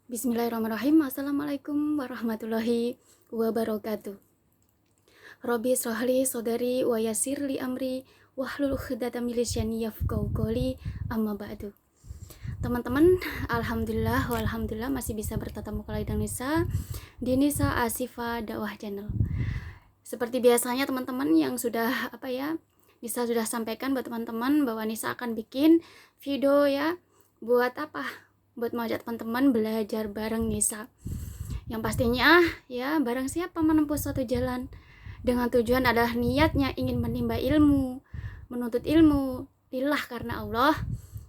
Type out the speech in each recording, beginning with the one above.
Bismillahirrahmanirrahim. Assalamualaikum warahmatullahi wabarakatuh. Robbi shrahli sodari wa yassirli amri wahlul 'uqdatam min lisani yafqahu qawli, amma ba'du. Teman-teman, alhamdulillah masih bisa bertatap muka lagi dengan Nisa di Nisa Asifa Dakwah Channel. Seperti biasanya teman-teman yang sudah Nisa sudah sampaikan buat teman-teman bahwa Nisa akan bikin video ya buat buat mengajak teman-teman belajar bareng Nisa. Yang pastinya ya bareng siapa menempuh suatu jalan dengan tujuan adalah niatnya ingin menimba ilmu, menuntut ilmu lillah karena Allah,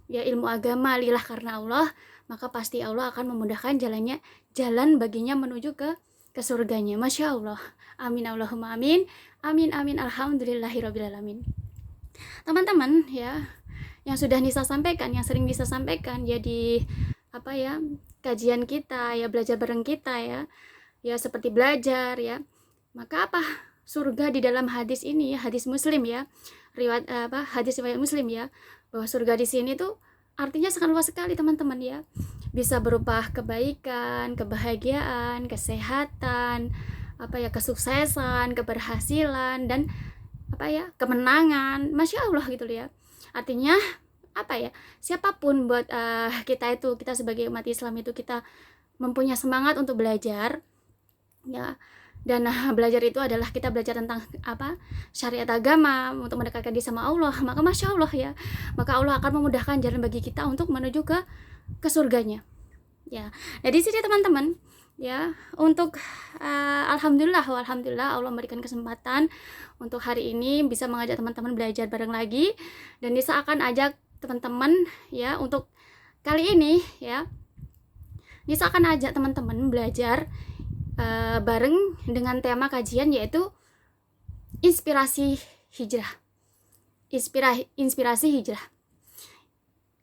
ya ilmu agama lillah karena Allah, maka pasti Allah akan memudahkan jalan baginya menuju ke surganya. Masya Allah. Amin Allahumma amin. Amin amin alhamdulillahirabbil alamin. Teman-teman ya, yang sudah Nisa sampaikan, yang sering Nisa sampaikan jadi kajian kita ya, belajar bareng kita ya seperti belajar ya, maka surga di dalam hadis ini ya, hadis Muslim ya, hadis riwayat Muslim ya, bahwa surga di sini tuh artinya sangat luas sekali teman-teman ya, bisa berupa kebaikan, kebahagiaan, kesehatan, kesuksesan, keberhasilan, dan kemenangan. Masya Allah gitu ya. Artinya siapapun buat kita sebagai umat Islam itu kita mempunyai semangat untuk belajar ya, dan belajar itu adalah kita belajar tentang syariat agama untuk mendekatkan diri sama Allah, maka Masya Allah ya, maka Allah akan memudahkan jalan bagi kita untuk menuju ke surganya ya. Nah di sini teman-teman ya, untuk alhamdulillah Allah memberikan kesempatan untuk hari ini bisa mengajak teman-teman belajar bareng lagi, dan Nisa akan ajak teman-teman ya, untuk kali ini ya Nisa akan ajak teman-teman belajar bareng dengan tema kajian yaitu inspirasi hijrah. Inspirasi hijrah.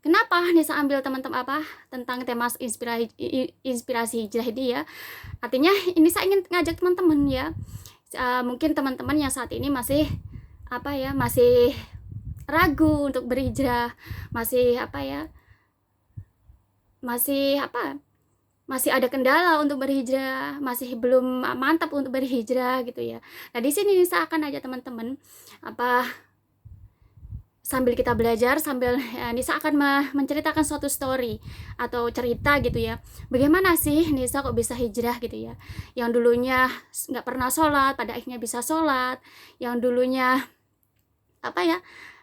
Kenapa Nisa ambil teman-teman tentang tema inspirasi hijrah ini ya? Artinya Nisa ingin ngajak teman-teman ya. Mungkin teman-teman yang saat ini masih masih ragu untuk berhijrah, masih masih ada kendala untuk berhijrah, masih belum mantap untuk berhijrah gitu ya. Nah di sini Nisa akan ajak teman-teman sambil kita belajar, sambil Nisa akan menceritakan suatu story atau cerita gitu ya, bagaimana sih Nisa kok bisa hijrah gitu ya, yang dulunya nggak pernah sholat pada akhirnya bisa sholat, yang dulunya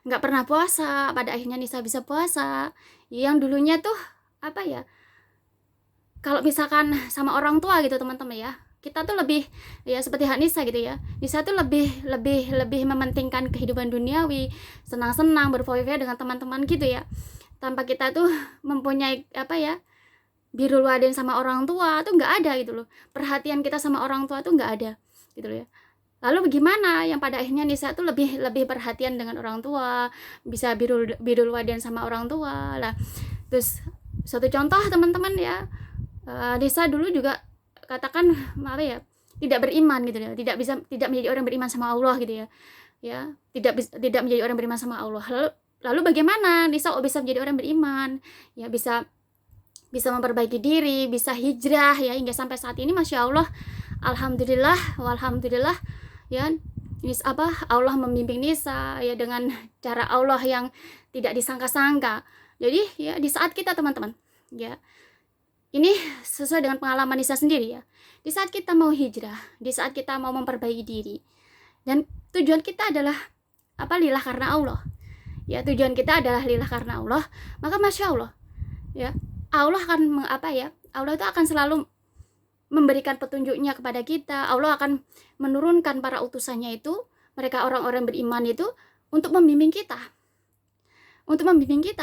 nggak pernah puasa pada akhirnya Nisa bisa puasa, yang dulunya tuh kalau misalkan sama orang tua gitu teman-teman ya, kita tuh lebih ya seperti Nisa gitu ya, Nisa tuh lebih mementingkan kehidupan duniawi, senang-senang berfoya-foya dengan teman-teman gitu ya, tanpa kita tuh mempunyai birrul walidain sama orang tua tuh nggak ada gitu loh, perhatian kita sama orang tua tuh nggak ada gitu loh ya. Lalu bagaimana yang pada akhirnya Nisa tuh lebih perhatian dengan orang tua, bisa birrul walidain sama orang tua lah. Terus suatu contoh teman-teman ya, Nisa dulu juga katakan tidak beriman gitu ya, tidak menjadi orang beriman sama Allah gitu ya, tidak menjadi orang beriman sama Allah. Lalu bagaimana Nisa bisa menjadi orang beriman ya, bisa memperbaiki diri, bisa hijrah ya, hingga sampai saat ini Masya Allah, alhamdulillah ya, Allah membimbing Nisa ya dengan cara Allah yang tidak disangka-sangka. Jadi ya di saat kita teman-teman ya, ini sesuai dengan pengalaman Nisa sendiri ya, di saat kita mau hijrah, di saat kita mau memperbaiki diri, dan tujuan kita adalah lillah karena Allah ya, tujuan kita adalah lillah karena Allah, maka Masya Allah ya, Allah akan Allah itu akan selalu memberikan petunjuknya kepada kita. Allah akan menurunkan para utusannya itu, mereka orang-orang beriman itu, untuk membimbing kita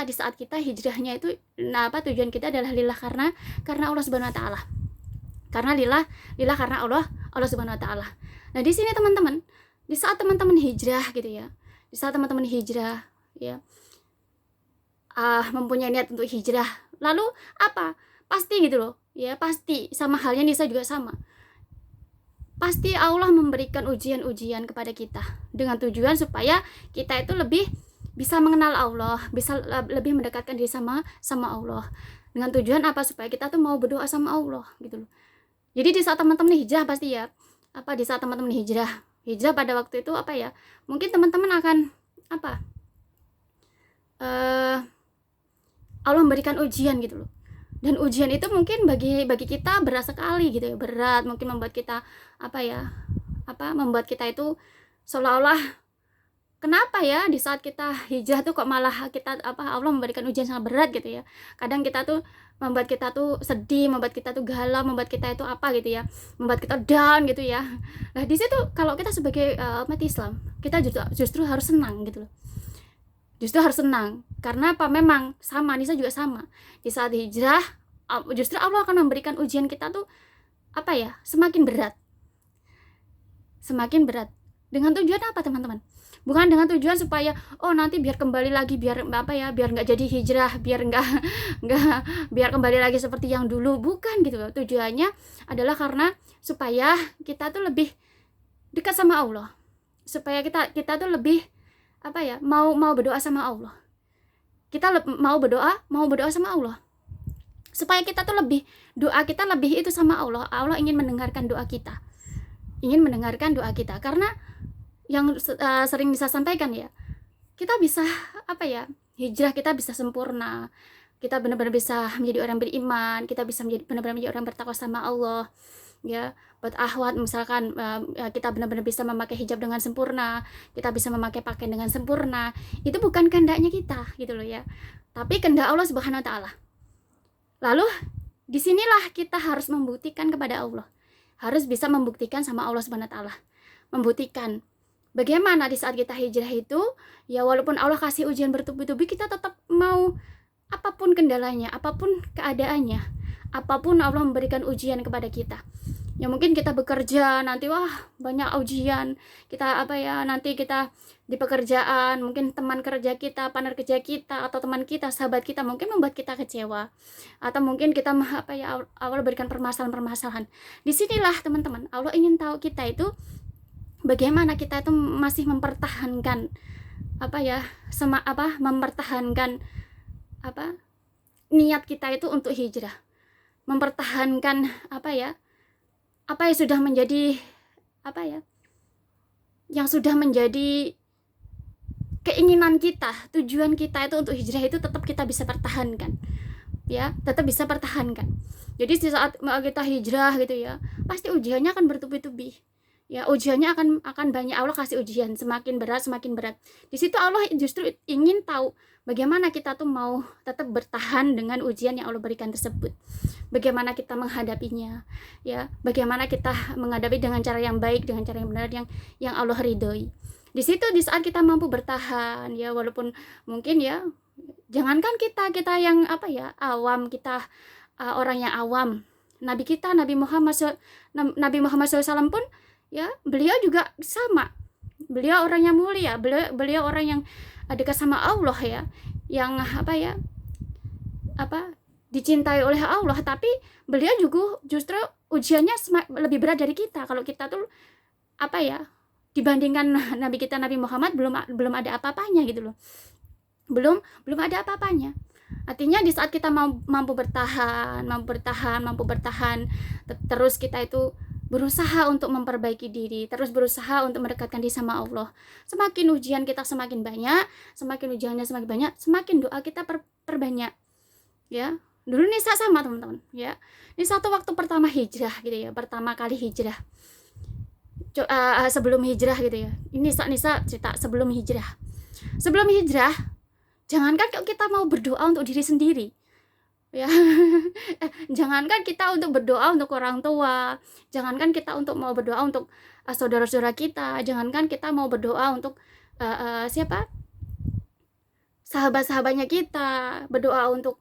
di saat kita hijrahnya itu. Tujuan kita adalah lillah karena Allah Subhanahu wa taala. Karena lillah karena Allah Subhanahu wa taala. Nah, di sini teman-teman, di saat teman-teman hijrah gitu ya. Di saat teman-teman hijrah ya, mempunyai niat untuk hijrah. Lalu pasti gitu loh. Ya, pasti sama halnya Nisa juga sama. Pasti Allah memberikan ujian-ujian kepada kita dengan tujuan supaya kita itu lebih bisa mengenal Allah, bisa lebih mendekatkan diri sama Allah. Dengan tujuan apa? Supaya kita tuh mau berdoa sama Allah gitu loh. Jadi di saat teman-teman hijrah pasti ya, di saat teman-teman hijrah pada waktu itu mungkin teman-teman akan eh Allah memberikan ujian gitu loh. Dan ujian itu mungkin bagi kita berat sekali gitu ya, berat, mungkin membuat kita membuat kita itu seolah-olah, kenapa ya di saat kita hijrah tuh kok malah Allah memberikan ujian sangat berat gitu ya. Kadang kita tuh membuat kita tuh sedih, membuat kita tuh galau, membuat kita itu gitu ya, membuat kita down gitu ya. Nah di situ kalau kita sebagai umat Islam, kita justru harus senang gitu loh. Justru harus senang, karena memang sama, Nisa juga sama. Di saat hijrah, justru Allah akan memberikan ujian kita tuh semakin berat. Semakin berat. Dengan tujuan apa, teman-teman? Bukan dengan tujuan supaya nanti biar kembali lagi, biar nggak jadi hijrah, biar kembali lagi seperti yang dulu, bukan gitu loh. Tujuannya adalah karena supaya kita tuh lebih dekat sama Allah, supaya kita tuh lebih mau berdoa sama Allah. Kita mau berdoa sama Allah, supaya kita tuh doa kita lebih itu sama Allah. Allah ingin mendengarkan doa kita, karena yang sering bisa sampaikan ya, kita bisa hijrah, kita bisa sempurna, kita benar-benar bisa menjadi orang beriman, kita bisa benar-benar menjadi orang bertakwa sama Allah ya. Buat akhwat misalkan kita benar-benar bisa memakai hijab dengan sempurna, kita bisa memakai pakaian dengan sempurna, itu bukan kehendaknya kita gitu loh ya, tapi kehendak Allah Subhanahu wa taala. Lalu disinilah kita harus membuktikan kepada Allah, harus bisa membuktikan sama Allah Subhanahu wa taala, membuktikan bagaimana di saat kita hijrah itu ya, walaupun Allah kasih ujian bertubi-tubi, kita tetap mau, apapun kendalanya, apapun keadaannya, apapun Allah memberikan ujian kepada kita. Ya mungkin kita bekerja nanti banyak ujian, kita nanti kita di pekerjaan, mungkin teman kerja kita, partner kerja kita, atau teman kita, sahabat kita mungkin membuat kita kecewa, atau mungkin kita Allah berikan permasalahan. Disinilah teman-teman, Allah ingin tahu kita itu bagaimana kita itu masih mempertahankan mempertahankan niat kita itu untuk hijrah, mempertahankan apa yang sudah menjadi yang sudah menjadi keinginan kita, tujuan kita itu untuk hijrah itu tetap kita bisa pertahankan ya, tetap bisa pertahankan. Jadi di saat kita hijrah gitu ya, pasti ujiannya akan bertubi-tubi ya, ujiannya akan banyak. Allah kasih ujian semakin berat. Di situ Allah justru ingin tahu bagaimana kita tuh mau tetap bertahan dengan ujian yang Allah berikan tersebut, bagaimana kita menghadapinya ya, bagaimana kita menghadapi dengan cara yang baik, dengan cara yang benar, yang Allah ridhoi. Di situ di saat kita mampu bertahan ya, walaupun mungkin ya, jangankan kita yang awam, kita orang yang awam, Nabi Muhammad SAW pun ya, beliau juga sama, beliau orang yang mulia, beliau orang yang dekat sama Allah ya, yang dicintai oleh Allah, tapi beliau juga justru ujiannya lebih berat dari kita. Kalau kita tuh dibandingkan Nabi Muhammad belum ada apa-apanya gitu loh, belum ada apa-apanya. Artinya di saat kita mampu bertahan, terus kita itu berusaha untuk memperbaiki diri, terus berusaha untuk mendekatkan diri sama Allah. Semakin ujian kita semakin banyak, semakin doa kita perbanyak ya. Dulu Nisa sama teman-teman ya, ini satu waktu pertama hijrah gitu ya, pertama kali hijrah, sebelum hijrah gitu ya. Ini Nisa cerita sebelum hijrah, jangankan kita mau berdoa untuk diri sendiri ya, jangankan kita untuk berdoa untuk orang tua, jangankan kita untuk mau berdoa untuk saudara-saudara kita, jangankan kita mau berdoa untuk sahabat-sahabatnya kita, berdoa untuk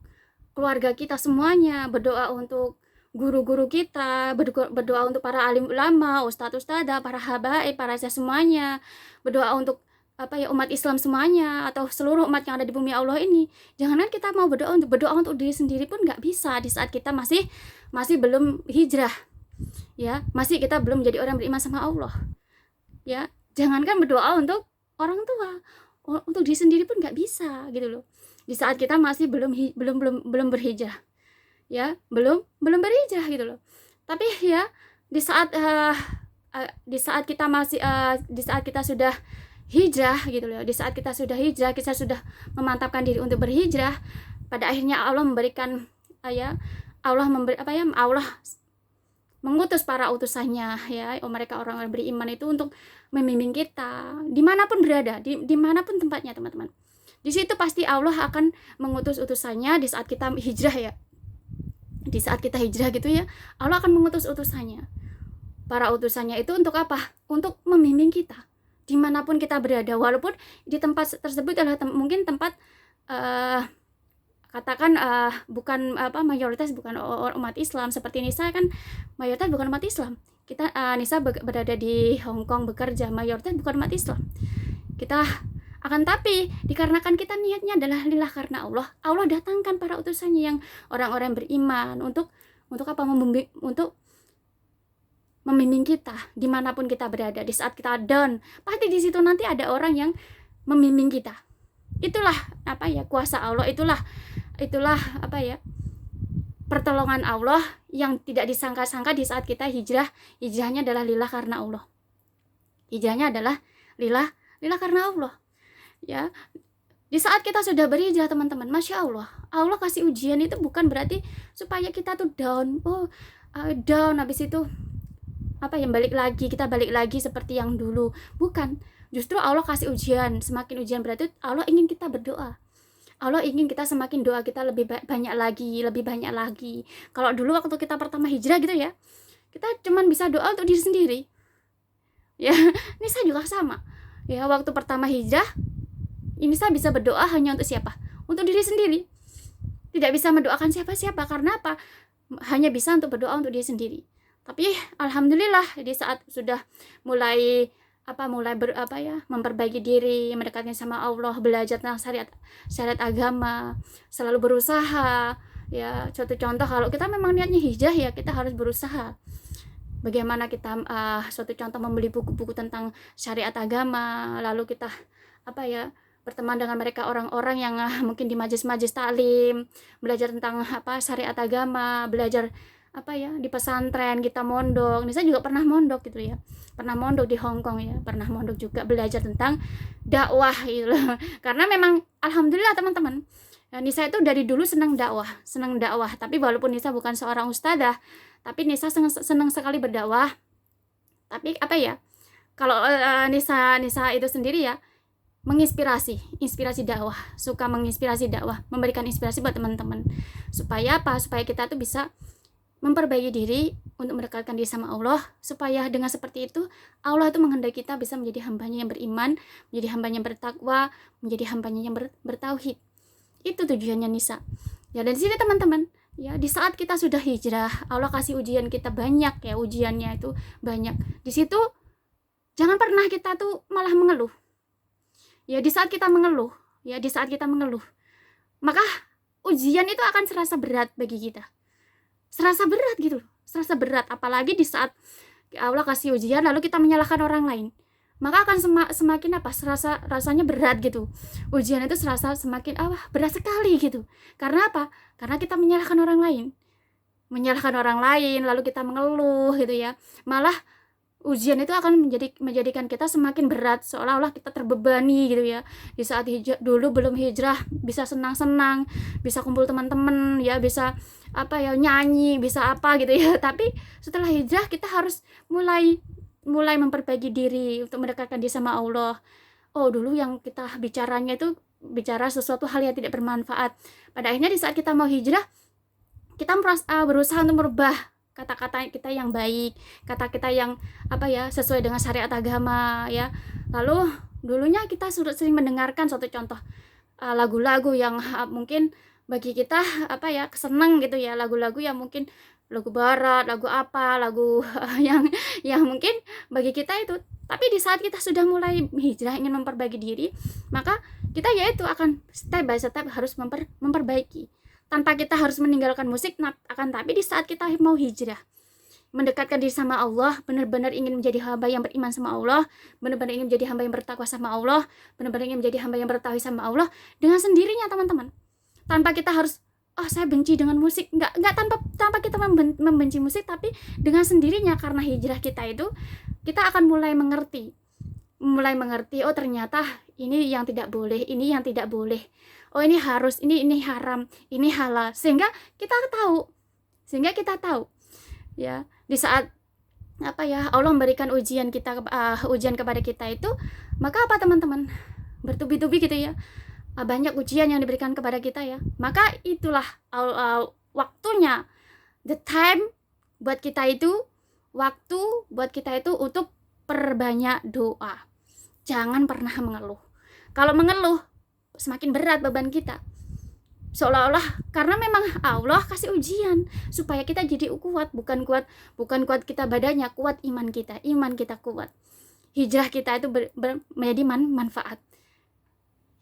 keluarga kita semuanya, berdoa untuk guru-guru kita, berdoa untuk para alim ulama, ustadz-ustadzah, para habaib, para semuanya, berdoa untuk umat Islam semuanya, atau seluruh umat yang ada di bumi Allah ini. Jangankan kita mau berdoa untuk diri sendiri pun nggak bisa di saat kita masih belum hijrah ya, masih kita belum menjadi orang beriman sama Allah ya. Jangankan berdoa untuk orang tua, untuk diri sendiri pun nggak bisa gitu loh, di saat kita masih belum berhijrah. ya, belum berhijrah gitu loh. Tapi ya di saat kita masih di saat kita sudah hijrah gitu loh, di saat kita sudah hijrah, kita sudah memantapkan diri untuk berhijrah, pada akhirnya Allah memberikan Allah mengutus para utusannya ya, mereka orang-orang beriman itu untuk membimbing kita dimanapun berada, dimanapun tempatnya teman-teman. Di situ pasti Allah akan mengutus utusannya di saat kita hijrah ya. Di saat kita hijrah gitu ya, Allah akan mengutus utusannya. Para utusannya itu untuk apa? Untuk membimbing kita dimanapun kita berada, walaupun di tempat tersebut adalah mungkin tempat katakan bukan mayoritas bukan umat Islam. Seperti Nisa kan mayoritas bukan umat Islam. Kita Nisa berada di Hong Kong bekerja, mayoritas bukan umat Islam. Kita akan tapi dikarenakan kita niatnya adalah lillah karena Allah, Allah datangkan para utusannya yang orang-orang beriman untuk apa? Untuk membimbing kita dimanapun kita berada. Di saat kita down, pasti di situ nanti ada orang yang membimbing kita. Itulah kuasa Allah, itulah pertolongan Allah yang tidak disangka-sangka di saat kita hijrahnya adalah lillah karena Allah. Hijrahnya adalah lillah karena Allah. Ya, di saat kita sudah berhijrah teman-teman, masya Allah, Allah kasih ujian itu bukan berarti supaya kita tuh down, down habis itu kita balik lagi seperti yang dulu. Bukan, justru Allah kasih ujian, semakin ujian berarti Allah ingin kita berdoa. Allah ingin kita semakin doa kita lebih banyak lagi. Kalau dulu waktu kita pertama hijrah gitu ya, kita cuman bisa doa untuk diri sendiri. Ya, Nisa juga sama. Ya, waktu pertama hijrah, Nisa bisa berdoa hanya untuk siapa? Untuk diri sendiri. Tidak bisa mendoakan siapa-siapa. Karena apa? Hanya bisa untuk berdoa untuk diri sendiri. Tapi alhamdulillah di saat sudah mulai memperbaiki diri, mendekatkan sama Allah, belajar tentang syariat agama, selalu berusaha ya. Suatu contoh, kalau kita memang niatnya hijrah ya kita harus berusaha. Bagaimana kita suatu contoh membeli buku-buku tentang syariat agama, lalu kita berteman dengan mereka orang-orang yang mungkin di majelis-majelis taklim, belajar tentang syariat agama, belajar di pesantren, kita mondok. Nisa juga pernah mondok gitu ya, pernah mondok di Hong Kong ya, pernah mondok juga belajar tentang dakwah gitu loh. Karena memang alhamdulillah teman-teman, Nisa itu dari dulu senang dakwah. Tapi walaupun Nisa bukan seorang ustadzah, tapi Nisa senang sekali berdakwah. Tapi kalau Nisa itu sendiri ya, inspirasi dakwah, suka menginspirasi dakwah, memberikan inspirasi buat teman-teman supaya kita tuh bisa memperbaiki diri untuk mendekatkan diri sama Allah, supaya dengan seperti itu Allah itu menghendaki kita bisa menjadi hambanya yang beriman, menjadi hambanya yang bertakwa, menjadi hambanya yang bertauhid. Itu tujuannya Nisa ya. Dan di sini teman-teman ya, di saat kita sudah hijrah, Allah kasih ujian kita banyak ya, ujiannya itu banyak. Di situ jangan pernah kita tuh malah mengeluh ya. Di saat kita mengeluh, maka ujian itu akan serasa berat bagi kita, serasa berat. Apalagi di saat Allah kasih ujian lalu kita menyalahkan orang lain, maka akan semakin rasanya berat gitu. Ujian itu serasa semakin berat sekali gitu. Karena apa? Karena kita menyalahkan orang lain lalu kita mengeluh gitu ya. Malah ujian itu akan menjadikan kita semakin berat, seolah-olah kita terbebani gitu ya. Di saat dulu belum hijrah bisa senang-senang, bisa kumpul teman-teman ya, bisa nyanyi, bisa gitu ya. Tapi setelah hijrah kita harus mulai memperbaiki diri untuk mendekatkan diri sama Allah. Dulu yang kita bicaranya itu bicara sesuatu hal yang tidak bermanfaat. Pada akhirnya di saat kita mau hijrah, kita berusaha untuk merubah kata-kata kita yang baik, kata kita yang sesuai dengan syariat agama ya. Lalu dulunya kita sudah sering mendengarkan suatu contoh lagu-lagu yang mungkin bagi kita kesenang gitu ya, lagu-lagu yang mungkin lagu barat, lagu yang mungkin bagi kita itu. Tapi di saat kita sudah mulai hijrah, ingin memperbaiki diri, maka kita yaitu akan step by step harus memperbaiki. Tanpa kita harus meninggalkan musik, tapi di saat kita mau hijrah, mendekatkan diri sama Allah, benar-benar ingin menjadi hamba yang beriman sama Allah, benar-benar ingin menjadi hamba yang bertakwa sama Allah, benar-benar ingin menjadi hamba yang bertauhid sama Allah, dengan sendirinya teman-teman. Tanpa kita harus oh saya benci dengan musik, nggak tanpa kita membenci musik, tapi dengan sendirinya karena hijrah kita itu kita akan mulai mengerti, oh ternyata ini yang tidak boleh, ini yang tidak boleh, oh ini harus, ini haram, ini halal, sehingga kita tahu ya. Di saat Allah memberikan ujian kepada kita itu, maka teman-teman, bertubi-tubi gitu ya, banyak ujian yang diberikan kepada kita ya, maka itulah waktunya, the time buat kita itu untuk perbanyak doa. Jangan pernah mengeluh. Kalau mengeluh semakin berat beban kita, seolah-olah karena memang Allah kasih ujian supaya kita jadi kuat, bukan kuat kita badannya, kuat iman kita kuat, hijrah kita itu menjadi manfaat.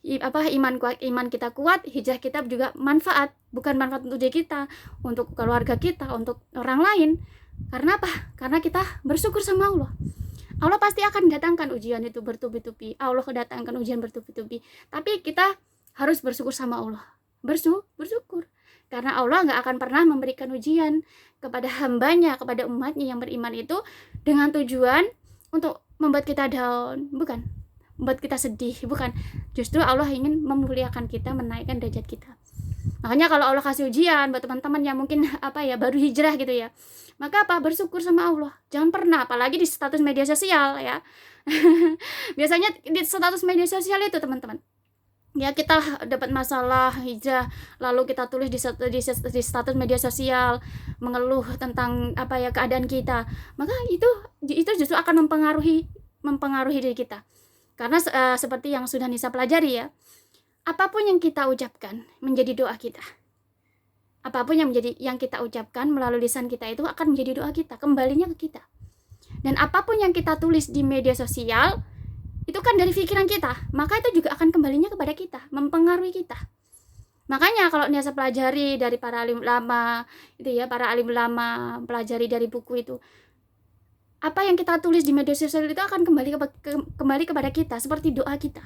Iman kita kuat, hijrah kita juga manfaat, bukan manfaat untuk diri kita, untuk keluarga kita, untuk orang lain. Karena apa? Karena kita bersyukur sama Allah. Allah pasti akan datangkan ujian itu bertubi-tubi. Allah datangkan ujian bertubi-tubi. Tapi kita harus bersyukur sama Allah. Bersyukur. Karena Allah nggak akan pernah memberikan ujian kepada hambanya, kepada umatnya yang beriman itu dengan tujuan untuk membuat kita down, bukan. Membuat kita sedih, bukan. Justru Allah ingin memuliakan kita, menaikkan derajat kita. Makanya kalau Allah kasih ujian buat teman-teman yang mungkin baru hijrah gitu ya, maka bersyukur sama Allah. Jangan pernah, apalagi di status media sosial ya. Biasanya di status media sosial itu teman-teman, ya kita dapat masalah hijrah, lalu kita tulis di status media sosial mengeluh tentang keadaan kita, maka itu justru akan mempengaruhi diri kita. Karena seperti yang sudah Nisa pelajari ya, apapun yang kita ucapkan menjadi doa kita. Apapun yang kita ucapkan melalui lisan kita itu akan menjadi doa kita, kembalinya ke kita. Dan apapun yang kita tulis di media sosial itu kan dari pikiran kita, maka itu juga akan kembalinya kepada kita, mempengaruhi kita. Makanya kalau Nisa pelajari dari para alim ulama itu ya, para alim ulama pelajari dari buku itu, apa yang kita tulis di media sosial itu akan kembali kepada kita seperti doa kita.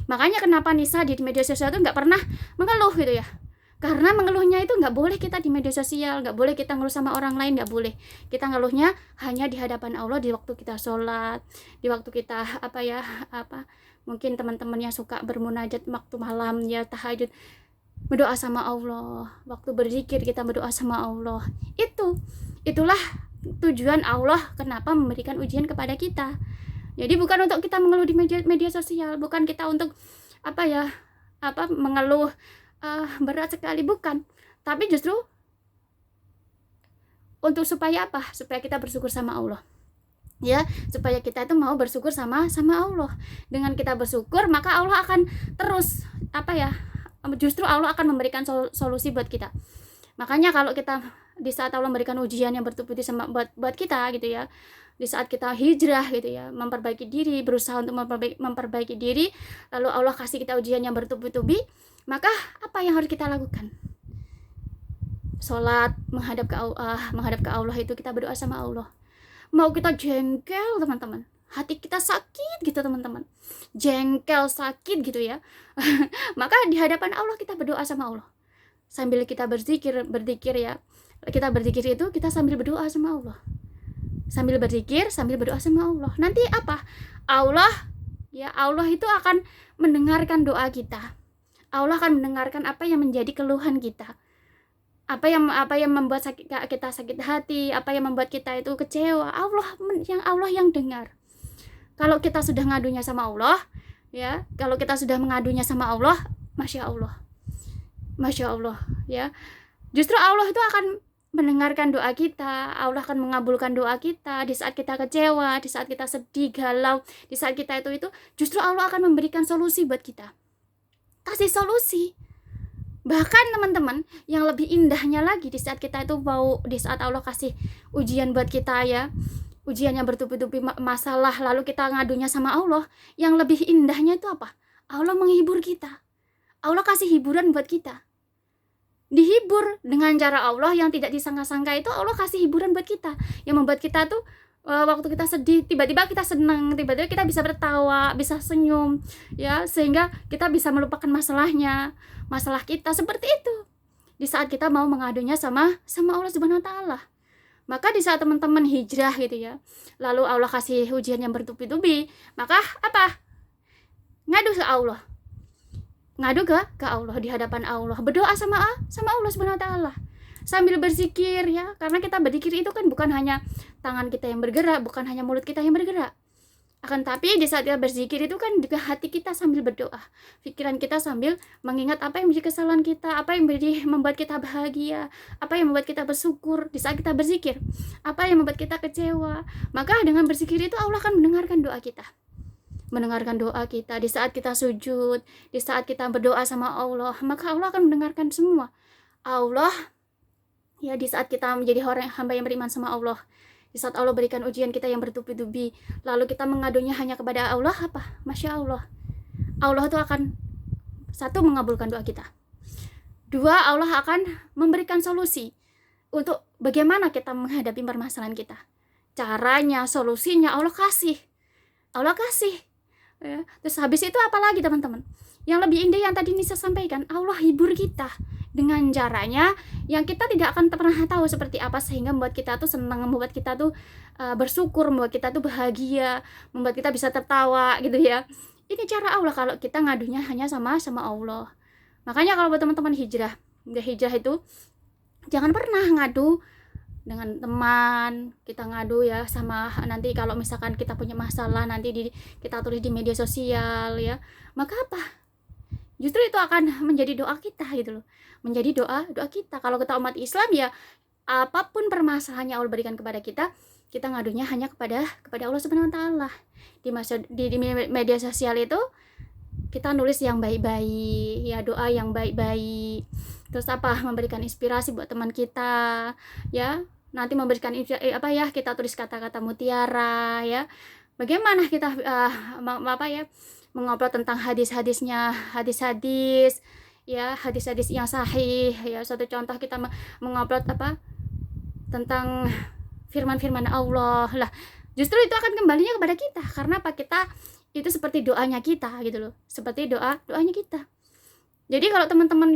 Makanya kenapa Nisa di media sosial itu nggak pernah mengeluh gitu ya, karena mengeluhnya itu nggak boleh kita di media sosial, nggak boleh kita ngeluh sama orang lain, nggak boleh. Kita ngeluhnya hanya di hadapan Allah, di waktu kita sholat, di waktu kita mungkin teman-teman yang suka bermunajat waktu malam ya, tahajud, berdoa sama Allah, waktu berzikir kita berdoa sama Allah. Itulah tujuan Allah kenapa memberikan ujian kepada kita. Jadi bukan untuk kita mengeluh di media sosial, bukan kita untuk mengeluh berat sekali, bukan, tapi justru untuk supaya kita bersyukur sama Allah ya, supaya kita itu mau bersyukur sama Allah. Dengan kita bersyukur, maka Allah akan terus justru Allah akan memberikan solusi buat kita. Makanya kalau kita di saat Allah memberikan ujian yang bertubi-tubi sama buat kita gitu ya, di saat kita hijrah gitu ya, memperbaiki diri, berusaha untuk memperbaiki diri, lalu Allah kasih kita ujian yang bertubi-tubi, maka apa yang harus kita lakukan? Sholat, menghadap ke Allah itu kita berdoa sama Allah. Mau kita jengkel teman-teman, hati kita sakit gitu teman-teman, jengkel sakit gitu ya, maka di hadapan Allah kita berdoa sama Allah. Sambil kita berzikir ya, kita berzikir itu kita sambil berdoa sama Allah, sambil berzikir sambil berdoa sama Allah. Nanti Allah itu akan mendengarkan doa kita. Allah akan mendengarkan apa yang menjadi keluhan kita, apa yang membuat kita sakit hati, apa yang membuat kita itu kecewa. Allah yang dengar. Kalau kita sudah ngadunya sama Allah ya, kalau kita sudah mengadunya sama Allah, Masya Allah ya, justru Allah itu akan mendengarkan doa kita. Allah akan mengabulkan doa kita di saat kita kecewa, di saat kita sedih, galau, di saat kita itu justru Allah akan memberikan solusi buat kita, kasih solusi. Bahkan teman-teman, yang lebih indahnya lagi, di saat kita itu di saat Allah kasih ujian buat kita ya, ujian yang bertubi-tubi masalah, lalu kita ngadunya sama Allah, yang lebih indahnya itu apa? Allah menghibur kita. Allah kasih hiburan buat kita. Dihibur dengan cara Allah yang tidak disangka-sangka, itu Allah kasih hiburan buat kita, yang membuat kita tuh waktu kita sedih, tiba-tiba kita senang, tiba-tiba kita bisa bertawa, bisa senyum ya, sehingga kita bisa melupakan masalah kita, seperti itu. di saat kita mau mengadunya sama Allah Subhanahu wa taala. Maka di saat teman-teman hijrah gitu ya, lalu Allah kasih ujian yang bertubi-tubi, maka apa? Ngadu ke Allah. Ngadu ke Allah di hadapan Allah, berdoa sama Allah Subhanahu wa taala. Sambil berzikir ya, karena kita berzikir itu kan bukan hanya tangan kita yang bergerak, bukan hanya mulut kita yang bergerak. Akan tapi di saat kita berzikir itu kan juga hati kita sambil berdoa, pikiran kita sambil mengingat apa yang menjadi kesalahan kita, apa yang membuat kita bahagia, apa yang membuat kita bersyukur di saat kita berzikir, apa yang membuat kita kecewa. Maka dengan berzikir itu Allah akan mendengarkan doa kita. Mendengarkan doa kita di saat kita sujud, di saat kita berdoa sama Allah, maka Allah akan mendengarkan semua. Allah ya, di saat kita menjadi orang hamba yang beriman sama Allah, di saat Allah berikan ujian kita yang bertubi-tubi, lalu kita mengadunya hanya kepada Allah, apa? Masya Allah, Allah itu akan satu, mengabulkan doa kita. Dua, Allah akan memberikan solusi untuk bagaimana kita menghadapi permasalahan kita. Caranya, solusinya Allah kasih ya. Terus habis itu apa lagi teman-teman? Yang lebih indah yang tadi Nisa sampaikan, Allah hibur kita dengan caranya yang kita tidak akan pernah tahu seperti apa, sehingga membuat kita tuh senang, membuat kita tuh bersyukur, membuat kita tuh bahagia, membuat kita bisa tertawa gitu ya. Ini cara Allah kalau kita ngadunya hanya sama Allah. Makanya kalau buat teman-teman hijrah itu jangan pernah ngadu dengan teman, kita ngadu ya sama, nanti kalau misalkan kita punya masalah nanti kita tulis di media sosial ya. Maka apa? Justru itu akan menjadi doa kita gitu loh. Menjadi doa kita. Kalau kita umat Islam ya, apapun permasalahan yang Allah berikan kepada kita, kita ngadunya hanya kepada Allah Subhanahu wa taala. Di media sosial itu kita nulis yang baik-baik, ya doa yang baik-baik. Terus apa? Memberikan inspirasi buat teman kita, ya. Nanti memberikan kita tulis kata-kata mutiara, ya. Bagaimana kita mengobrol tentang hadis-hadisnya, hadis-hadis yang sahih ya. Satu contoh kita mengobrol tentang firman-firman Allah lah. Justru itu akan kembalinya kepada kita, karena apa? Kita itu seperti doanya kita gitu loh, seperti doanya kita. Jadi kalau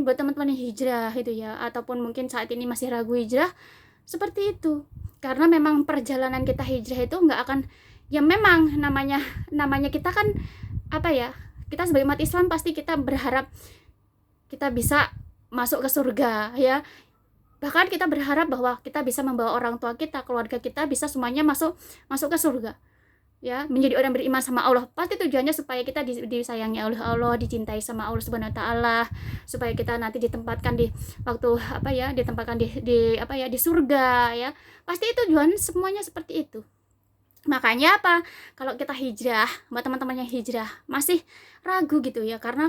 buat teman-teman yang hijrah itu ya, ataupun mungkin saat ini masih ragu hijrah, seperti itu. Karena memang perjalanan kita hijrah itu nggak akan, ya memang namanya kita kan kita sebagai umat Islam pasti kita berharap kita bisa masuk ke surga ya. Bahkan kita berharap bahwa kita bisa membawa orang tua kita, keluarga kita bisa semuanya masuk ke surga. Ya, menjadi orang beriman sama Allah. Pasti tujuannya supaya kita disayangi oleh Allah, dicintai sama Allah Subhanahu wa taala, supaya kita nanti ditempatkan di di surga ya. Pasti tujuan semuanya seperti itu. Makanya kalau kita hijrah, buat teman-teman yang hijrah masih ragu gitu ya, karena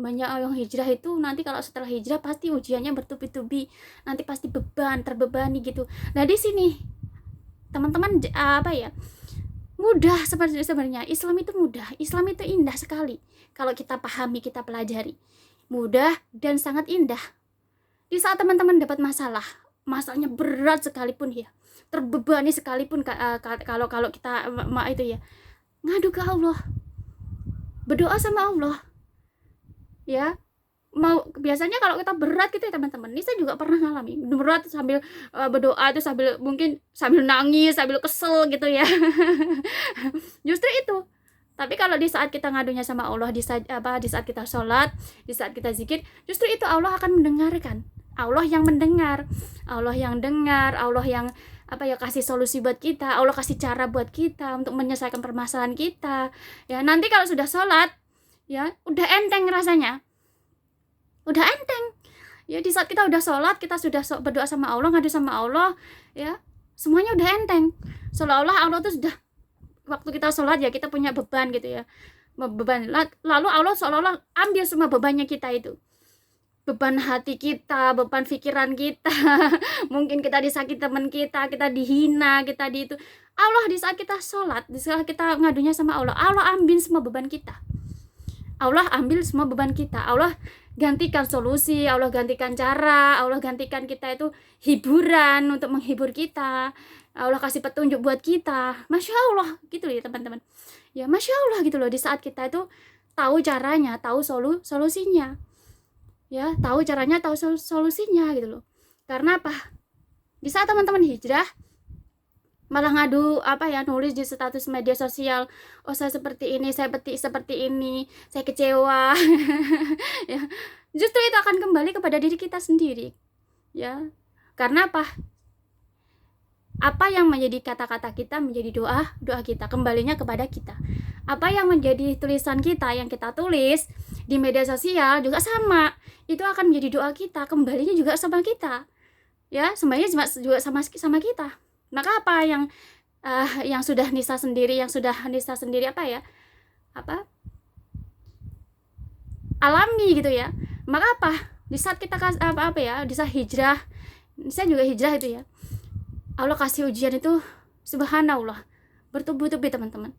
banyak yang hijrah itu nanti kalau setelah hijrah pasti ujiannya bertubi-tubi, nanti pasti terbebani gitu. Nah di sini teman-teman mudah sebenarnya. Islam itu mudah, Islam itu indah sekali kalau kita pahami, kita pelajari. Mudah dan sangat indah. Di saat teman-teman dapat masalahnya berat sekalipun ya, terbebani sekalipun, kalau kita ngadu ke Allah, berdoa sama Allah ya. Biasanya kalau kita berat gitu ya teman-teman, ini saya juga pernah ngalami berat sambil berdoa itu sambil nangis, sambil kesel gitu ya. Justru itu. Tapi kalau di saat kita ngadunya sama Allah, di saat kita sholat, di saat kita zikir, justru itu Allah akan mendengarkan. Allah yang mendengar, Allah yang dengar, Allah yang kasih solusi buat kita, Allah kasih cara buat kita untuk menyelesaikan permasalahan kita. Ya, nanti kalau sudah sholat, ya udah enteng rasanya. Udah enteng. Ya, di saat kita udah sholat, kita sudah berdoa sama Allah, ngadu sama Allah, ya semuanya udah enteng. Seolah-olah Allah tuh sudah, waktu kita sholat ya kita punya beban gitu ya, beban. Lalu Allah seolah-olah ambil semua bebannya kita itu. Beban hati kita, beban pikiran kita. Mungkin kita disakiti teman kita dihina, kita di itu. Allah di saat kita sholat, di saat kita ngadunya sama Allah, Allah ambil semua beban kita. Allah ambil semua beban kita. Allah gantikan solusi, Allah gantikan cara, Allah gantikan kita itu hiburan untuk menghibur kita. Allah kasih petunjuk buat kita. Masya Allah gitu ya teman-teman. Ya Masya Allah gitu loh, di saat kita itu tahu caranya, tahu solusinya. ya, tahu caranya, tahu solusinya gitu loh. Karena apa? Di saat teman-teman hijrah malah ngadu apa ya, nulis di status media sosial, oh saya seperti ini, saya seperti ini, saya kecewa. Ya, justru itu akan kembali kepada diri kita sendiri, ya. Karena apa yang menjadi kata-kata kita menjadi doa kita, kembalinya kepada kita. Apa yang menjadi tulisan kita, yang kita tulis di media sosial juga sama, itu akan menjadi doa kita, kembalinya juga sama kita, ya, semuanya juga sama kita. Maka apa yang sudah Nisa sendiri apa ya, alami gitu ya. Maka di saat kita di saat hijrah, Nisa juga hijrah itu ya, Allah kasih ujian itu subhanallah bertubi-tubi teman-teman.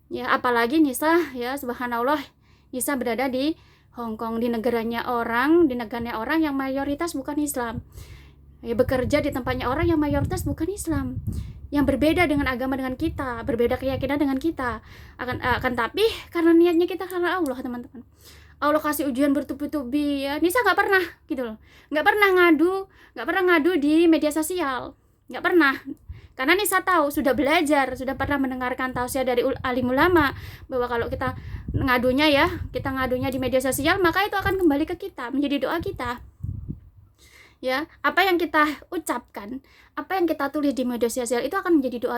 Ya, apalagi Nisa ya, subhanallah, Nisa berada di Hong Kong, di negaranya orang yang mayoritas bukan Islam. Ya, bekerja di tempatnya orang yang mayoritas bukan Islam, yang berbeda dengan agama dengan kita, berbeda keyakinan dengan kita. Akan tapi karena niatnya kita karena Allah, teman-teman. Allah kasih ujian bertubi-tubi ya. Nisa nggak pernah gitu loh, nggak pernah ngadu di media sosial, nggak pernah. Karena Nisa tahu, sudah belajar, sudah pernah mendengarkan tausiah dari alim ulama bahwa kalau kita ngadunya di media sosial, maka itu akan kembali ke kita, menjadi doa kita. Ya, apa yang kita ucapkan, apa yang kita tulis di media sosial itu akan menjadi doa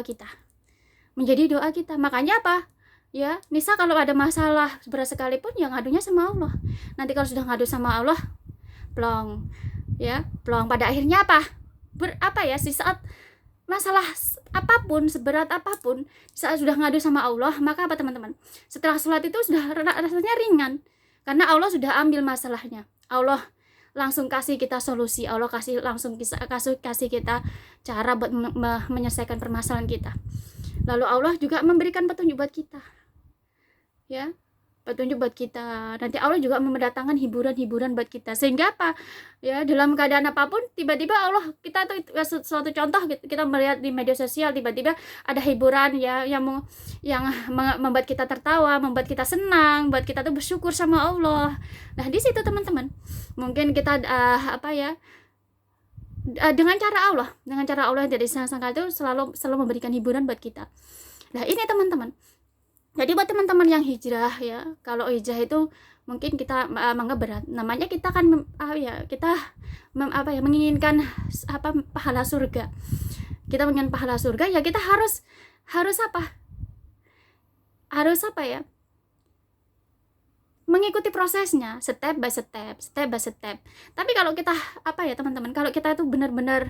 kita. Makanya apa? Ya, Nisa kalau ada masalah berat sekalipun ya ngadunya sama Allah. Nanti kalau sudah ngadu sama Allah, plong. Ya, plong. Pada akhirnya di saat masalah apapun, seberat apapun, saat sudah ngadu sama Allah, maka apa teman-teman? Setelah sholat itu sudah rasanya ringan. Karena Allah sudah ambil masalahnya. Allah langsung kasih kita solusi, Allah langsung kasih kita cara buat menyelesaikan permasalahan kita. Lalu Allah juga memberikan petunjuk buat kita, ya, petunjuk buat kita. Nanti Allah juga mendatangkan hiburan buat kita, sehingga ya, dalam keadaan apapun tiba-tiba Allah, kita tuh suatu contoh, kita melihat di media sosial tiba-tiba ada hiburan ya, yang membuat kita tertawa, membuat kita senang, buat kita tuh bersyukur sama Allah. Nah, di situ teman-teman, mungkin kita dengan cara Allah yang tidak disangka itu selalu memberikan hiburan buat kita. Nah, ini teman-teman. Jadi buat teman-teman yang hijrah ya, kalau hijrah itu mungkin kita menganggap berat. Namanya kita kan menginginkan pahala surga. Kita menginginkan pahala surga ya, kita harus mengikuti prosesnya step by step. Tapi kalau kita teman-teman, kalau kita itu benar-benar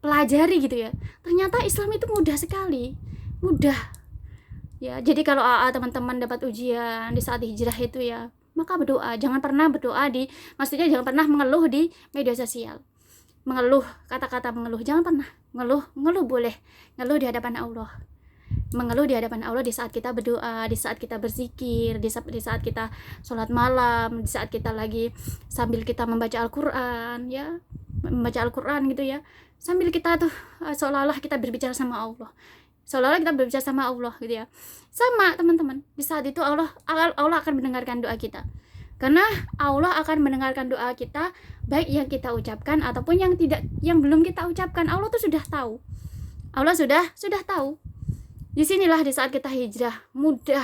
pelajari gitu ya, ternyata Islam itu mudah sekali, ya. Jadi kalau teman-teman dapat ujian di saat hijrah itu ya, maka berdoa. Jangan pernah jangan pernah mengeluh di media sosial, kata-kata mengeluh jangan pernah. Ngeluh boleh, ngeluh di hadapan Allah, di saat kita berdoa, di saat kita berzikir, di saat kita sholat malam, di saat kita lagi sambil kita membaca Al-Quran ya, gitu ya, sambil kita tuh seolah-olah kita berbicara sama Allah, gitu ya. Sama teman-teman, di saat itu Allah akan mendengarkan doa kita, karena Allah akan mendengarkan doa kita, baik yang kita ucapkan ataupun yang belum kita ucapkan. Allah tuh sudah tahu, Allah sudah tahu. Disinilah di saat kita hijrah mudah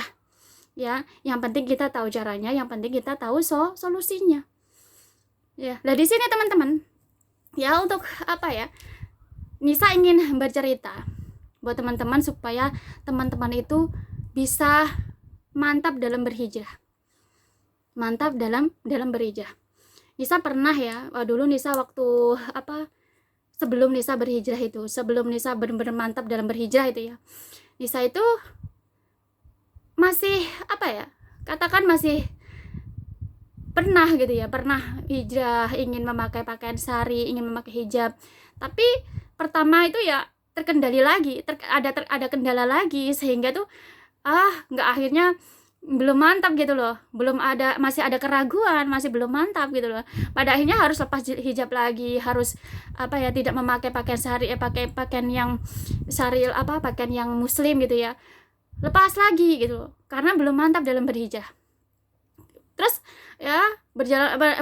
ya, yang penting kita tahu caranya, yang penting kita tahu solusinya ya. Nah, di sini teman-teman ya, untuk Nisa ingin bercerita buat teman-teman supaya teman-teman itu bisa mantap dalam berhijrah. Nisa pernah ya, dulu Nisa waktu sebelum Nisa berhijrah itu, sebelum Nisa benar-benar mantap dalam berhijrah itu ya, Nisa itu masih katakan masih pernah gitu ya, pernah hijrah, ingin memakai pakaian sari, ingin memakai hijab, tapi pertama itu ya terkendali lagi, ada kendala lagi, sehingga tuh nggak, akhirnya belum mantap gitu loh, masih ada keraguan, masih belum mantap gitu loh. Pada akhirnya harus lepas hijab lagi, harus tidak memakai pakaian sari, pakai pakaian yang sari, pakaian yang muslim gitu ya, lepas lagi gitu loh, karena belum mantap dalam berhijrah. Terus ya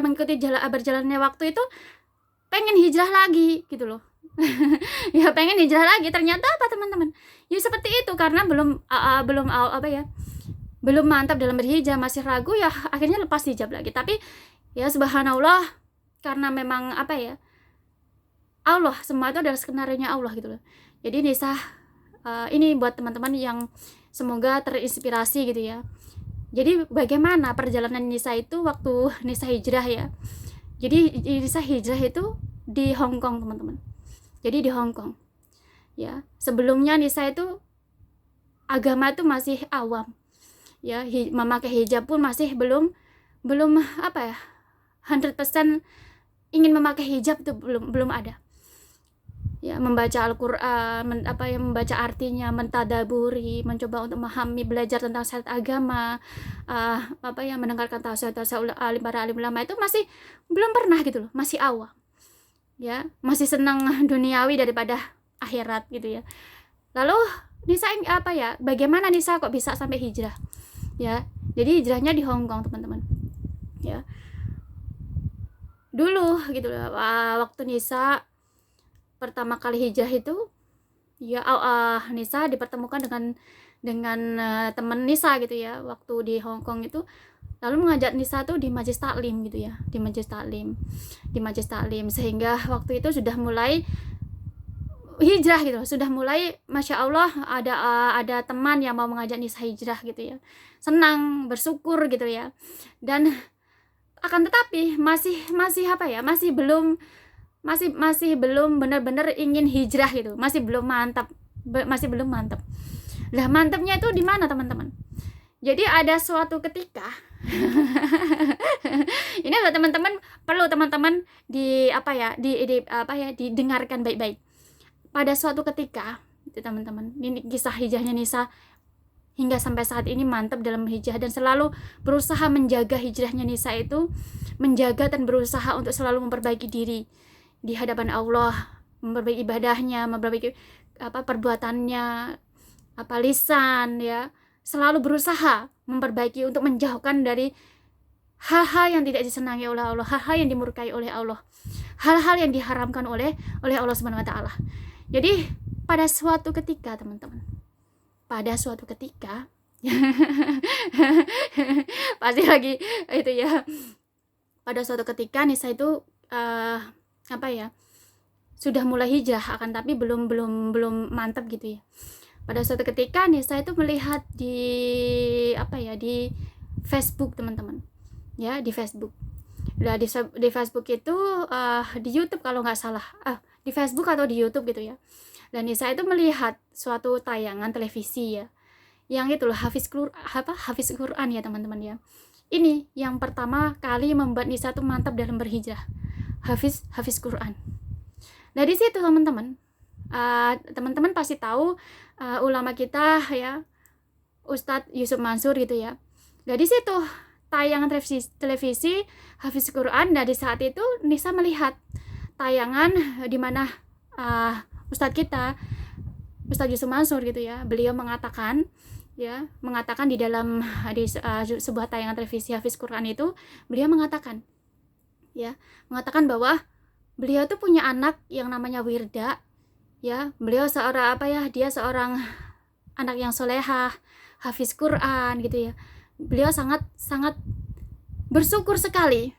mengikuti berjalannya waktu itu pengen hijrah lagi gitu loh. Ya pengen hijrah lagi, ternyata apa teman-teman, ya seperti itu, karena belum mantap dalam berhijab, masih ragu, ya akhirnya lepas hijab lagi. Tapi ya subhanallah, karena memang Allah, semua itu adalah skenario nya Allah gitu loh. Jadi Nisa ini buat teman-teman yang semoga terinspirasi gitu ya. Jadi bagaimana perjalanan Nisa itu waktu Nisa hijrah ya. Jadi Nisa hijrah itu di Hong Kong teman-teman. Jadi di Hong Kong ya. Sebelumnya Nisa itu agama itu masih awam ya, memakai hijab pun masih belum 100% ingin memakai hijab itu belum ada ya. Membaca Al-Quran, membaca artinya, mentadaburi, mencoba untuk memahami, belajar tentang syariat agama, mendengarkan tausiah para alim ulama, itu masih belum pernah gitu loh, masih awam ya, masih senang duniawi daripada akhirat gitu ya. Lalu Nisa bagaimana Nisa kok bisa sampai hijrah ya. Jadi hijrahnya di Hong Kong teman-teman ya. Dulu gitu loh, waktu Nisa pertama kali hijrah itu ya, Nisa dipertemukan dengan teman Nisa gitu ya, waktu di Hong Kong itu. Lalu mengajak Nisa tuh di majelis taklim gitu ya, di majelis taklim, sehingga waktu itu sudah mulai hijrah gitu, sudah mulai, masya Allah, ada teman yang mau mengajak Nisa hijrah gitu ya. Senang, bersyukur gitu ya. Dan akan tetapi masih belum benar-benar ingin hijrah gitu, masih belum mantap. Lah mantapnya itu di mana teman-teman? Jadi ada suatu ketika ini adalah teman-teman, perlu teman-teman didengarkan baik-baik. Pada suatu ketika itu teman-teman, ini kisah hijrahnya Nisa hingga sampai saat ini mantap dalam hijrah, dan selalu berusaha menjaga hijrahnya Nisa itu, menjaga dan berusaha untuk selalu memperbaiki diri di hadapan Allah, memperbaiki ibadahnya, memperbaiki perbuatannya, lisan ya, selalu berusaha memperbaiki untuk menjauhkan dari hal-hal yang tidak disenangi oleh Allah, hal-hal yang dimurkai oleh Allah, hal-hal yang diharamkan oleh Allah Subhanahu wa taala. Jadi pada suatu ketika teman-teman, pasti lagi itu ya, pada suatu ketika Nisa itu sudah mulai hijrah, akan tapi belum mantap gitu ya. Pada suatu ketika Nisa itu melihat di Facebook teman-teman ya, di Facebook. Nah, di Facebook itu di YouTube kalau nggak salah, di Facebook atau di YouTube gitu ya. Dan Nisa itu melihat suatu tayangan televisi ya, yang itu loh Hafiz Quran ya teman-teman ya. Ini yang pertama kali membuat Nisa tuh mantap dalam berhijrah, Hafiz Quran. Nah di situ teman-teman, teman-teman pasti tahu ulama kita ya, Ustadz Yusuf Mansur gitu ya. Nah di situ tayangan televisi Hafiz Quran. Nah di saat itu Nisa melihat tayangan di mana Ustadz Yusuf Mansur gitu ya, beliau mengatakan di dalam sebuah tayangan televisi Hafiz Quran itu, beliau mengatakan bahwa beliau tuh punya anak yang namanya Wirda ya. Beliau dia seorang anak yang solehah, Hafiz Quran gitu ya. Beliau sangat bersyukur sekali.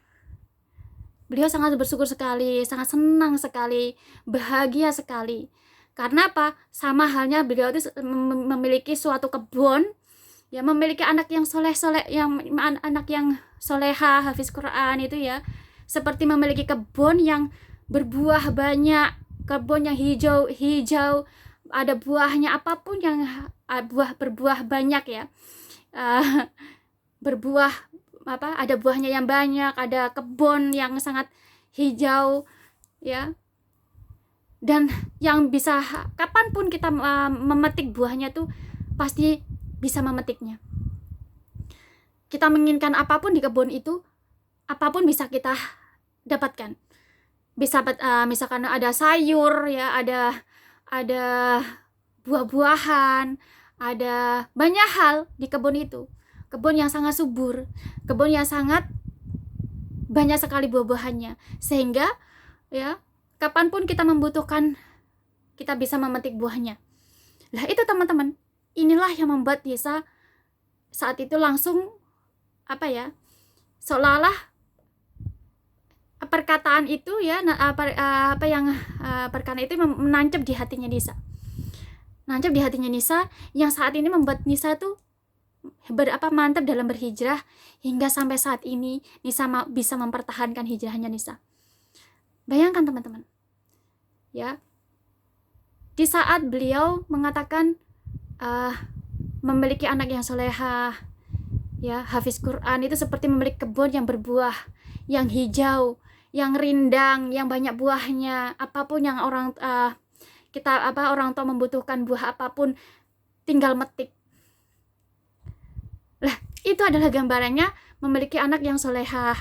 Sangat senang sekali, bahagia sekali. Karena apa? Sama halnya beliau itu memiliki suatu kebun ya, memiliki anak yang anak yang soleha, Hafiz Quran itu ya, seperti memiliki kebun yang berbuah banyak, kebun yang hijau, ada buahnya, apapun yang berbuah banyak ya, ada buahnya yang banyak, ada kebun yang sangat hijau ya, dan yang bisa kapanpun kita memetik buahnya tuh pasti bisa memetiknya. Kita menginginkan apapun di kebun itu, apapun bisa kita dapatkan. Bisa misalkan ada sayur ya, ada buah-buahan, ada banyak hal di kebun itu. kebun yang sangat subur, kebun yang sangat banyak sekali buah-buahannya, sehingga ya kapanpun kita membutuhkan kita bisa memetik buahnya. Lah itu teman-teman, inilah yang membuat Nisa saat itu langsung seolah-olah perkataan itu ya perkataan itu menancap di hatinya Nisa. Nancap di hatinya Nisa yang saat ini membuat Nisa tuh mantap dalam berhijrah hingga sampai saat ini Nisa bisa mempertahankan hijrahnya Nisa. Bayangkan teman-teman. Ya. Di saat beliau mengatakan memiliki anak yang solehah, ya, hafiz Quran, itu seperti memiliki kebun yang berbuah, yang hijau, yang rindang, yang banyak buahnya. Apapun yang orang tua membutuhkan buah apapun, tinggal metik. Lah, itu adalah gambarannya memiliki anak yang solehah.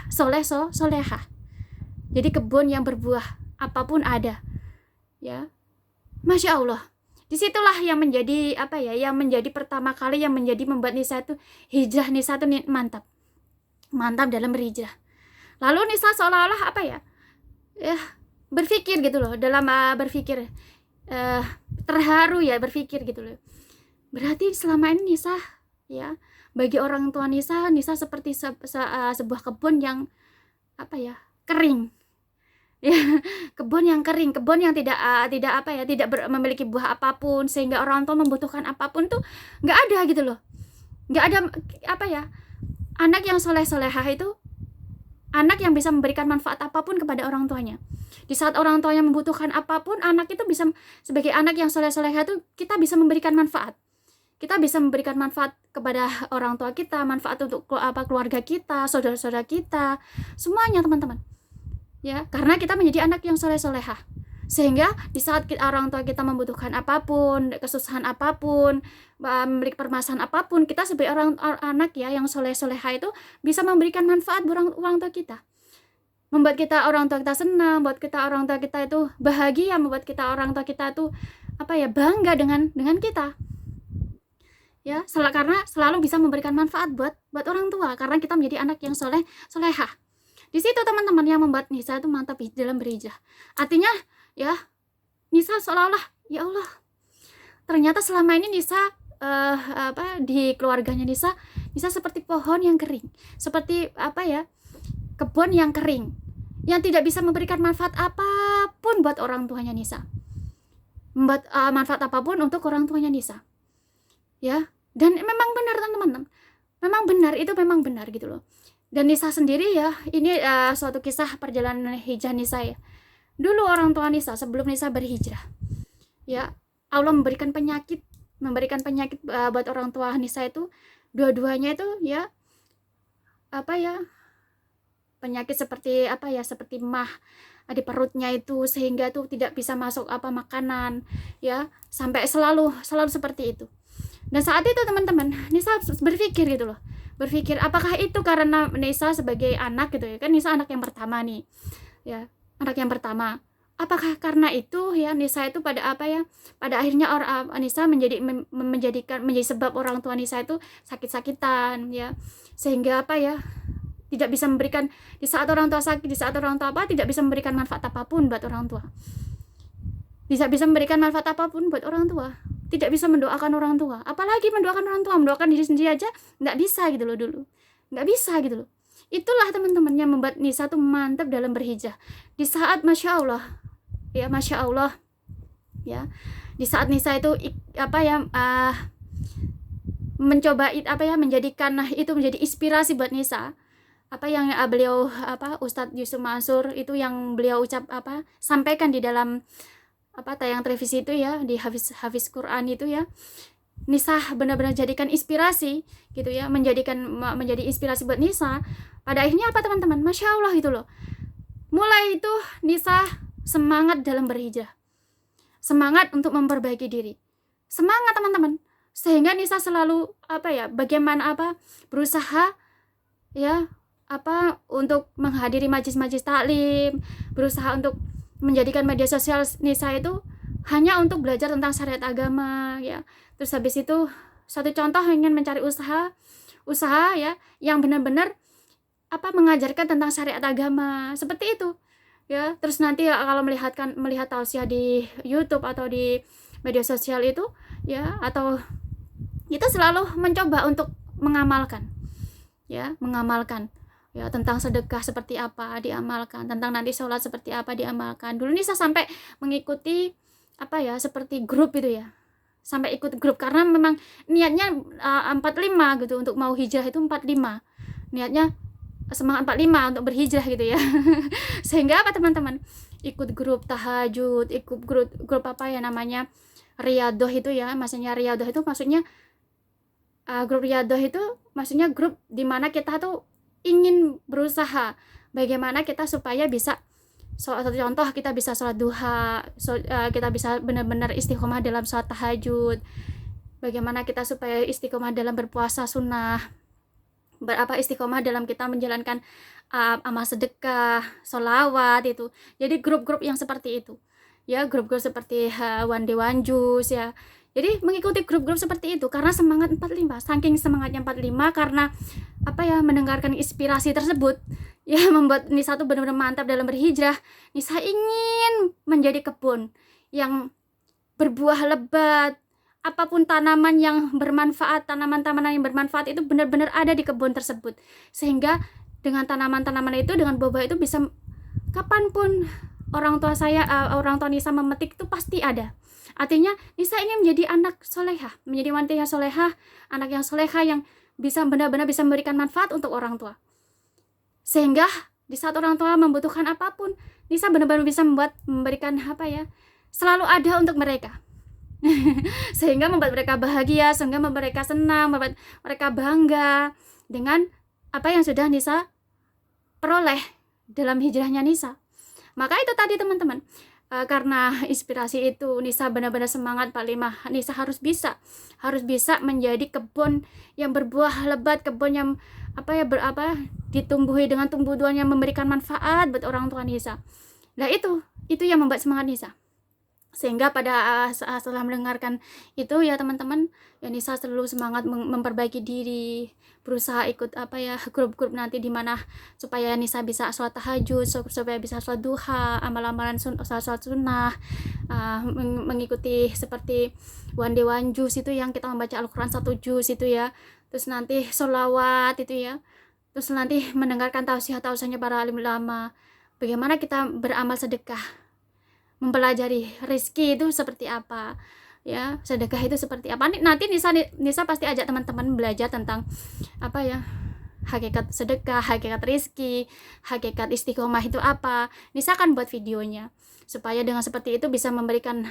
Jadi kebun yang berbuah, apapun ada. Ya. Masya Allah. Disitulah yang menjadi yang menjadi pertama kali yang menjadi membuat Nisa itu hijrah Nisa itu mantap dalam berhijrah. Lalu Nisa seolah-olah berpikir gitu loh, dalam berpikir terharu ya, berpikir gitu loh. Berarti selama ini Nisa ya, bagi orang tua Nisa seperti sebuah kebun yang kering. Ya, kebun yang kering, kebun yang tidak memiliki buah apapun, sehingga orang tua membutuhkan apapun tuh nggak ada gitu loh. Nggak ada anak yang solehah itu anak yang bisa memberikan manfaat apapun kepada orang tuanya. Di saat orang tuanya membutuhkan apapun, anak itu bisa, sebagai anak yang solehah itu kita bisa memberikan manfaat. Kita bisa memberikan manfaat kepada orang tua kita, manfaat untuk keluarga kita, saudara-saudara kita, semuanya teman-teman. Ya, karena kita menjadi anak yang solehah, sehingga di saat orang tua kita membutuhkan apapun, kesusahan apapun, memiliki permasalahan apapun, kita sebagai anak ya yang solehah itu bisa memberikan manfaat buat orang tua kita, membuat kita orang tua kita senang, membuat kita orang tua kita itu bahagia, membuat kita orang tua kita itu bangga dengan kita. Ya, karena selalu bisa memberikan manfaat buat orang tua, karena kita menjadi anak yang solehah. Di situ teman-teman yang membuat Nisa itu mantap dalam berhijrah. Artinya ya, Nisa seolah-olah ya Allah, ternyata selama ini Nisa di keluarganya Nisa seperti pohon yang kering, seperti kebun yang kering, yang tidak bisa memberikan manfaat apapun buat orang tuanya Nisa, membuat manfaat apapun untuk orang tuanya Nisa. Ya, dan memang benar teman-teman, itu memang benar gitu loh. Dan Nisa sendiri ya, ini suatu kisah perjalanan hijrah Nisa ya. Dulu orang tua Nisa sebelum Nisa berhijrah, ya Allah memberikan penyakit buat orang tua Nisa itu, dua-duanya itu ya penyakit seperti seperti mah di perutnya itu, sehingga tuh tidak bisa masuk makanan ya, sampai selalu seperti itu. Dan saat itu teman-teman, Nisa berpikir gitu loh. Apakah itu karena Nisa sebagai anak gitu ya, kan Nisa anak yang pertama nih ya, anak yang pertama. Apakah karena itu ya Nisa itu pada akhirnya Nisa menjadi sebab orang tua Nisa itu sakit-sakitan ya, sehingga tidak bisa memberikan, di saat orang tua sakit, di saat orang tua tidak bisa memberikan manfaat apapun buat orang tua, tidak bisa memberikan manfaat apapun buat orang tua, tidak bisa mendoakan orang tua, apalagi mendoakan orang tua, mendoakan diri sendiri aja nggak bisa gitu loh, dulu nggak bisa gitu loh. Itulah teman-teman yang membuat Nisa tuh mantap dalam berhijrah. Di saat Masya Allah ya, di saat Nisa itu mencoba menjadikan itu menjadi inspirasi buat Nisa, yang beliau Ustadz Yusuf Mansur itu yang beliau sampaikan di dalam tayang televisi itu ya, di hafiz Quran itu ya, Nisa benar-benar jadikan inspirasi gitu ya, menjadi inspirasi buat Nisa. Pada akhirnya teman-teman, Masya Allah itu loh, mulai itu Nisa semangat dalam berhijrah, semangat untuk memperbaiki diri, semangat teman-teman, sehingga Nisa selalu bagaimana berusaha ya untuk menghadiri majlis-majlis taklim, berusaha untuk menjadikan media sosial Nisa itu hanya untuk belajar tentang syariat agama ya. Terus habis itu satu contoh ingin mencari usaha usaha ya yang benar-benar mengajarkan tentang syariat agama seperti itu ya. Terus nanti kalau melihat tausiah di YouTube atau di media sosial itu ya, atau kita selalu mencoba untuk mengamalkan ya tentang sedekah seperti apa diamalkan, tentang nanti sholat seperti apa diamalkan. Dulu Nisa sampai mengikuti seperti grup itu ya, sampai ikut grup karena memang niatnya 45 gitu, untuk mau hijrah itu 45 niatnya, semangat 45 untuk berhijrah gitu ya. Sehingga teman-teman, ikut grup tahajud, ikut grup riyadhah itu ya, maksudnya riyadhah itu maksudnya grup riyadhah itu maksudnya grup dimana kita tuh ingin berusaha bagaimana kita supaya bisa, satu contoh, kita bisa sholat duha, kita bisa benar-benar istiqomah dalam sholat tahajud, bagaimana kita supaya istiqomah dalam berpuasa sunnah, istiqomah dalam kita menjalankan amal sedekah, sholawat itu. Jadi grup-grup yang seperti itu ya, grup-grup seperti One Day One Juice ya. Jadi mengikuti grup-grup seperti itu karena semangat 45, saking semangatnya 45, karena mendengarkan inspirasi tersebut ya, membuat Nisa tuh benar-benar mantap dalam berhijrah. Nisa ingin menjadi kebun yang berbuah lebat, apapun tanaman yang bermanfaat, tanaman-tanaman yang bermanfaat itu benar-benar ada di kebun tersebut, sehingga dengan tanaman-tanaman itu, dengan buah-buah itu bisa kapanpun orang tua Nisa memetik itu pasti ada. Artinya Nisa ingin menjadi anak solehah, menjadi wanita yang solehah, anak yang solehah yang bisa benar-benar bisa memberikan manfaat untuk orang tua, sehingga di saat orang tua membutuhkan apapun, Nisa benar-benar bisa memberikan selalu ada untuk mereka. Sehingga membuat mereka bahagia, sehingga membuat mereka senang, membuat mereka bangga dengan apa yang sudah Nisa peroleh dalam hijrahnya Nisa. Maka itu tadi teman-teman, karena inspirasi itu Nisa benar-benar semangat 45. Nisa harus bisa menjadi kebun yang berbuah lebat, kebun yang ditumbuhi dengan tumbuhan yang memberikan manfaat buat orang tua Nisa. Nah itu yang membuat semangat Nisa. Sehingga pada setelah mendengarkan itu ya teman-teman, ya Nisa selalu semangat memperbaiki diri, berusaha ikut grup-grup nanti di mana supaya Nisa bisa sholat tahajud, supaya bisa sholat duha, amal-amalan sholat sunnah, mengikuti seperti One Day One Juice itu yang kita membaca Al-Quran 1 juz itu ya, terus nanti sholawat itu ya, terus nanti mendengarkan tausiah-tausiahnya para alim ulama, bagaimana kita beramal sedekah, mempelajari rezeki itu seperti apa ya, sedekah itu seperti apa. Nanti Nisa pasti ajak teman-teman belajar tentang hakikat sedekah, hakikat rezeki, hakikat istiqomah itu apa. Nisa akan buat videonya supaya dengan seperti itu bisa memberikan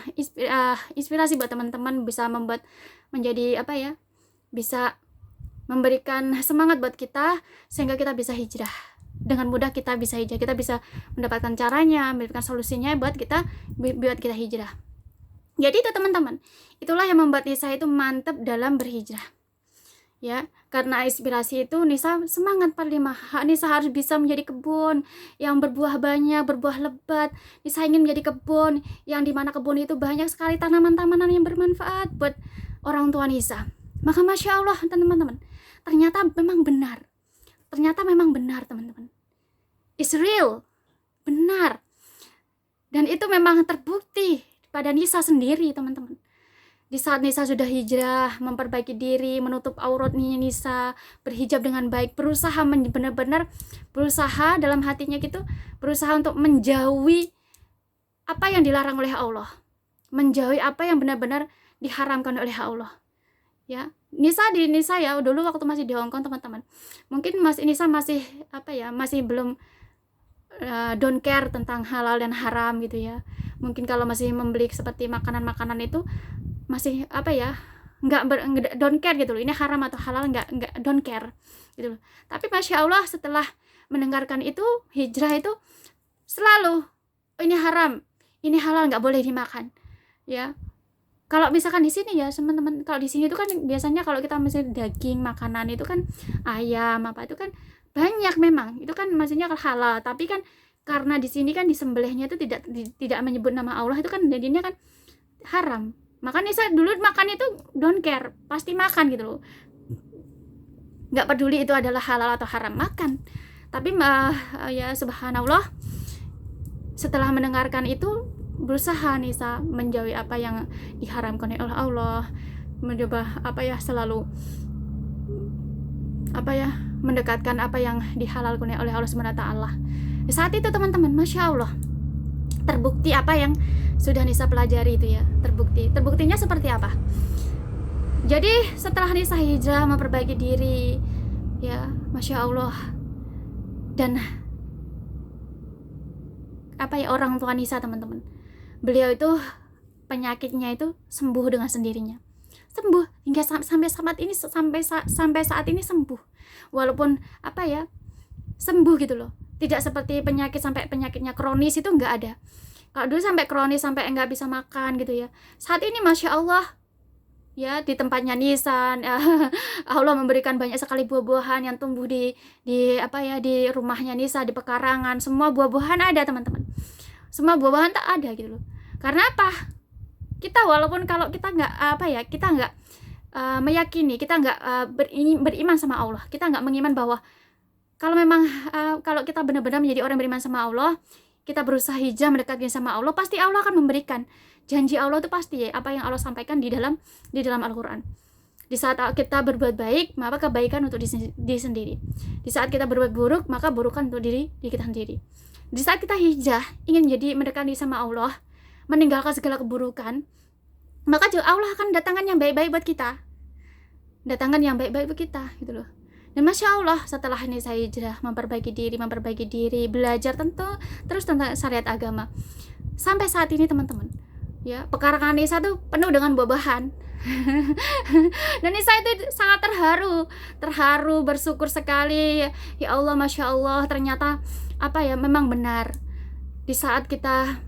inspirasi buat teman-teman, bisa membuat menjadi bisa memberikan semangat buat kita sehingga kita bisa hijrah. Dengan mudah kita bisa hijrah, kita bisa mendapatkan caranya, mendapatkan solusinya buat kita hijrah. Jadi itu teman-teman, itulah yang membuat Nisa itu mantap dalam berhijrah ya. Karena inspirasi itu Nisa semangat 45. Nisa harus bisa menjadi kebun yang berbuah banyak, berbuah lebat. Nisa ingin menjadi kebun yang dimana kebun itu banyak sekali tanaman-tanaman yang bermanfaat buat orang tua Nisa. Maka Masya Allah teman-teman, ternyata memang benar teman-teman, it's real, benar, dan itu memang terbukti pada Nisa sendiri teman-teman. Di saat Nisa sudah hijrah, memperbaiki diri, menutup auratnya Nisa, berhijab dengan baik, berusaha benar-benar berusaha dalam hatinya gitu, berusaha untuk menjauhi apa yang dilarang oleh Allah, menjauhi apa yang benar-benar diharamkan oleh Allah ya. Nisa ya dulu waktu masih di Hong Kong teman-teman, mungkin Nisa masih masih belum don't care tentang halal dan haram gitu ya. Mungkin kalau masih membeli seperti makanan-makanan itu masih nggak don't care gitu loh, ini haram atau halal, nggak don't care gitu loh. Tapi Masya Allah setelah mendengarkan itu, hijrah itu selalu ini haram, ini halal, nggak boleh dimakan ya. Kalau misalkan di sini ya teman-teman, kalau di sini itu kan biasanya kalau kita misalnya daging makanan itu kan ayam itu kan banyak, memang itu kan maksudnya halal, tapi kan karena di sini kan disembelihnya itu tidak menyebut nama Allah, itu kan jadinya kan haram. Makanya saya dulu makan itu don't care, pasti makan gitu loh. nggak peduli itu adalah halal atau haram, makan. Tapi ya subhanallah, setelah mendengarkan itu berusaha Nisa menjauhi apa yang diharamkan oleh Allah, mencoba selalu mendekatkan apa yang dihalalkan oleh Allah SWT. Saat itu teman-teman, Masya Allah, terbukti apa yang sudah Nisa pelajari itu ya, terbuktinya seperti apa. Jadi setelah Nisa hijrah, memperbaiki diri ya, Masya Allah, dan orang tua Nisa teman-teman, beliau itu penyakitnya itu sembuh dengan sendirinya, sembuh hingga sampai saat ini sembuh. Walaupun sembuh gitu loh, tidak seperti penyakit sampai penyakitnya kronis, itu nggak ada. Kalau dulu sampai kronis, sampai nggak bisa makan gitu ya, saat ini Masya Allah ya, di tempatnya Nisa Allah memberikan banyak sekali buah-buahan yang tumbuh di rumahnya Nisa, di pekarangan, semua buah-buahan ada teman-teman, semua buah-buahan tak ada gitu loh. Karena apa? Kita walaupun kalau kita nggak kita nggak meyakini, kita nggak beriman sama Allah, kita nggak mengiman bahwa kalau memang kalau kita benar-benar menjadi orang beriman sama Allah, kita berusaha hijrah mendekatkan sama Allah, pasti Allah akan memberikan. Janji Allah itu pasti ya, apa yang Allah sampaikan di dalam Al-Quran. Di saat kita berbuat baik, maka kebaikan untuk diri sendiri. Di saat kita berbuat buruk, maka burukan untuk diri kita sendiri. Di saat kita hijrah, ingin menjadi mendekatkan diri sama Allah, meninggalkan segala keburukan, maka juga Allah akan datangkan yang baik-baik buat kita. Datangkan yang baik-baik buat kita gitu loh. Dan Masya Allah, setelah ini saya hijrah, memperbaiki diri, belajar terus tentang syariat agama. Sampai saat ini teman-teman, ya, pekarangan Nisa tuh penuh dengan buah-buahan. Dan Nisa itu sangat terharu, bersyukur sekali. Ya Allah, Masya Allah, ternyata memang benar. Di saat kita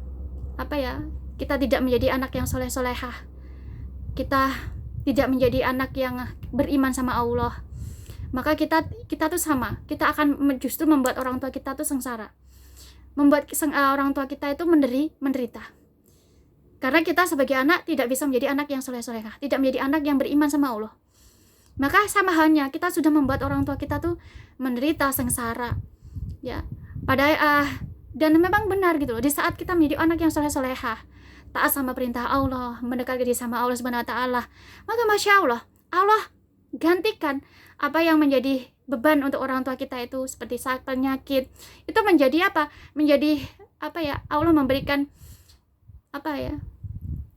kita tidak menjadi anak yang soleh-solehah, kita tidak menjadi anak yang beriman sama Allah, maka kita tuh sama, kita akan justru membuat orang tua kita tuh sengsara, membuat orang tua kita itu menderita. Karena kita sebagai anak tidak bisa menjadi anak yang soleh-solehah, tidak menjadi anak yang beriman sama Allah. Maka sama halnya kita sudah membuat orang tua kita tuh menderita, sengsara. Ya, dan memang benar gitu loh. Di saat kita menjadi anak yang soleh-solehah, taat sama perintah Allah, mendekat diri sama Allah Subhanahu wa taala, maka Masya Allah, Allah gantikan apa yang menjadi beban untuk orang tua kita itu, seperti sakit, penyakit, itu menjadi Allah memberikan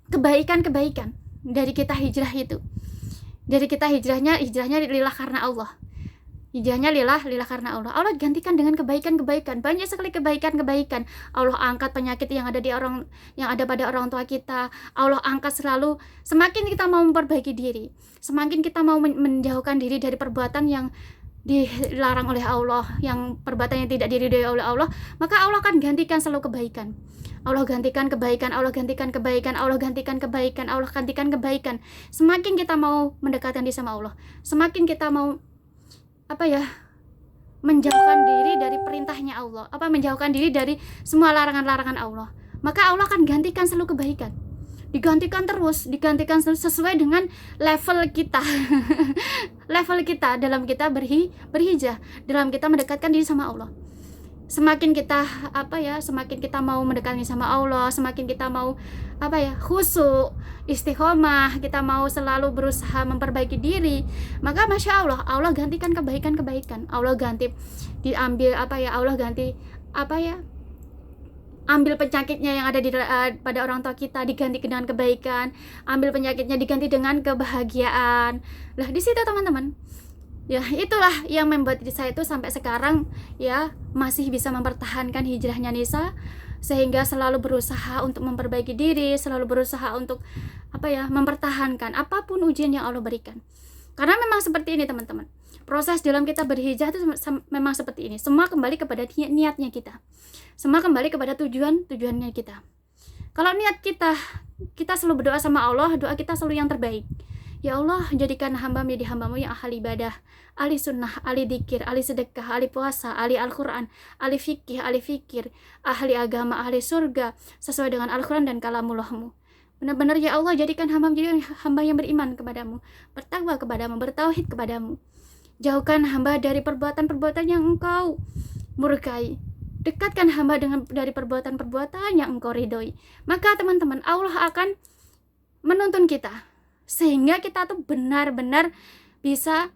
kebaikan dari kita hijrah itu. Dari kita hijrahnya lillah karena Allah. Hijrahnya lillah karena Allah. Allah gantikan dengan kebaikan, banyak sekali kebaikan. Allah angkat penyakit yang ada pada orang tua kita. Allah angkat selalu. Semakin kita mau memperbaiki diri, semakin kita mau menjauhkan diri dari perbuatan yang dilarang oleh Allah, yang perbuatan yang tidak diridhoi oleh Allah, maka Allah akan gantikan selalu kebaikan. Allah gantikan kebaikan. Semakin kita mau mendekatkan diri sama Allah, semakin kita mau menjauhkan diri dari perintahnya Allah, menjauhkan diri dari semua larangan-larangan Allah, maka Allah akan gantikan selalu kebaikan. Digantikan sesuai dengan level kita. Level kita dalam kita berhijrah, dalam kita mendekatkan diri sama Allah. Semakin kita semakin kita mau mendekatkan sama Allah, semakin kita mau khusyuk, istiqomah, kita mau selalu berusaha memperbaiki diri, maka Masya Allah, Allah gantikan kebaikan. Allah ganti diambil Allah ganti ambil penyakitnya yang ada pada orang tua kita, diganti dengan kebaikan. Ambil penyakitnya, diganti dengan kebahagiaan. Nah, di situ teman-teman, ya itulah yang membuat saya itu sampai sekarang ya masih bisa mempertahankan hijrahnya Nisa, sehingga selalu berusaha untuk memperbaiki diri, selalu berusaha untuk mempertahankan apapun ujian yang Allah berikan. Karena memang seperti ini teman-teman, proses dalam kita berhijrah itu memang seperti ini. Semua kembali kepada niatnya kita, semua kembali kepada tujuannya kita. Kalau niat kita selalu berdoa sama Allah, doa kita selalu yang terbaik. Ya Allah, jadikan hamba menjadi hambamu yang ahli ibadah, ahli sunnah, ahli dzikir, ahli sedekah, ahli puasa, ahli Al-Quran, ahli fikih, ahli fikir, ahli agama, ahli surga, sesuai dengan Al-Quran dan kalamullahmu. Benar-benar ya Allah, jadikan hamba menjadi hamba yang beriman kepadamu, bertakwa kepadamu, bertauhid kepadamu. Jauhkan hamba dari perbuatan-perbuatan yang engkau murkai. Dekatkan hamba dari perbuatan-perbuatan yang engkau ridhoi. Maka teman-teman, Allah akan menuntun kita sehingga kita tuh benar-benar bisa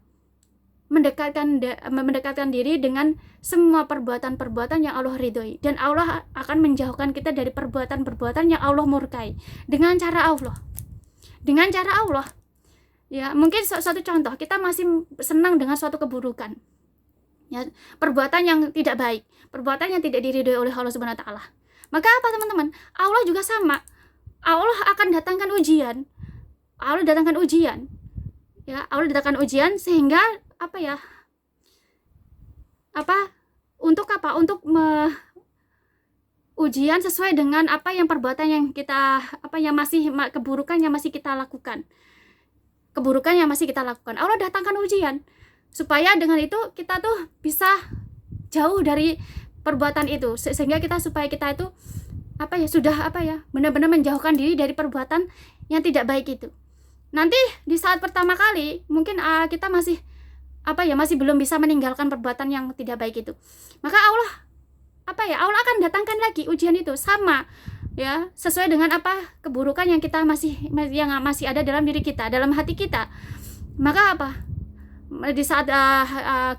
mendekatkan diri dengan semua perbuatan-perbuatan yang Allah ridhoi, dan Allah akan menjauhkan kita dari perbuatan-perbuatan yang Allah murkai dengan cara Allah. Ya, mungkin suatu contoh, kita masih senang dengan suatu keburukan, ya, perbuatan yang tidak baik, perbuatan yang tidak diridhoi oleh Allah Subhanahu wa taala. Maka apa teman-teman? Allah juga sama. Allah akan datangkan ujian. Ya, Allah datangkan ujian sehingga untuk ujian sesuai dengan apa yang perbuatan yang kita keburukan yang masih kita lakukan. Allah datangkan ujian supaya dengan itu kita tuh bisa jauh dari perbuatan itu, sehingga supaya kita itu benar-benar menjauhkan diri dari perbuatan yang tidak baik itu. Nanti di saat pertama kali mungkin kita masih belum bisa meninggalkan perbuatan yang tidak baik itu. Maka Allah akan datangkan lagi ujian itu sama, ya, sesuai dengan keburukan yang kita masih ada dalam diri kita, dalam hati kita. Maka di saat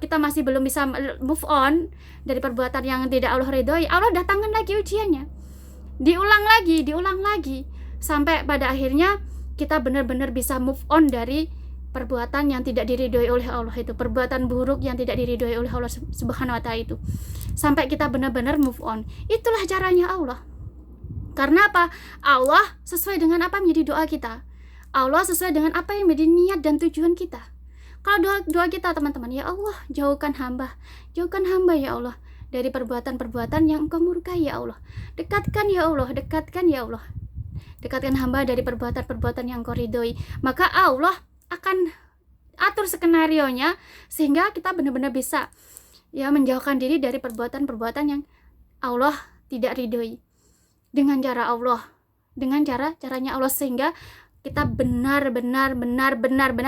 kita masih belum bisa move on dari perbuatan yang tidak Allah ridhoi, Allah datangkan lagi ujiannya. Diulang lagi sampai pada akhirnya kita benar-benar bisa move on dari perbuatan yang tidak diridhoi oleh Allah itu, perbuatan buruk yang tidak diridhoi oleh Allah Subhanahu wa taala itu, sampai kita benar-benar move on. Itulah caranya Allah. Karena apa? Allah sesuai dengan apa menjadi doa kita. Allah sesuai dengan apa yang menjadi niat dan tujuan kita. Kalau doa kita teman-teman, ya Allah, jauhkan hamba ya Allah dari perbuatan-perbuatan yang engkau murkai ya Allah. Dekatkan ya Allah. Dekatkan hamba dari perbuatan-perbuatan yang engkau ridhoi. Maka Allah akan atur skenarionya sehingga kita benar-benar bisa, ya, menjauhkan diri dari perbuatan-perbuatan yang Allah tidak ridhoi dengan cara Allah, dengan caranya Allah, sehingga kita benar-benar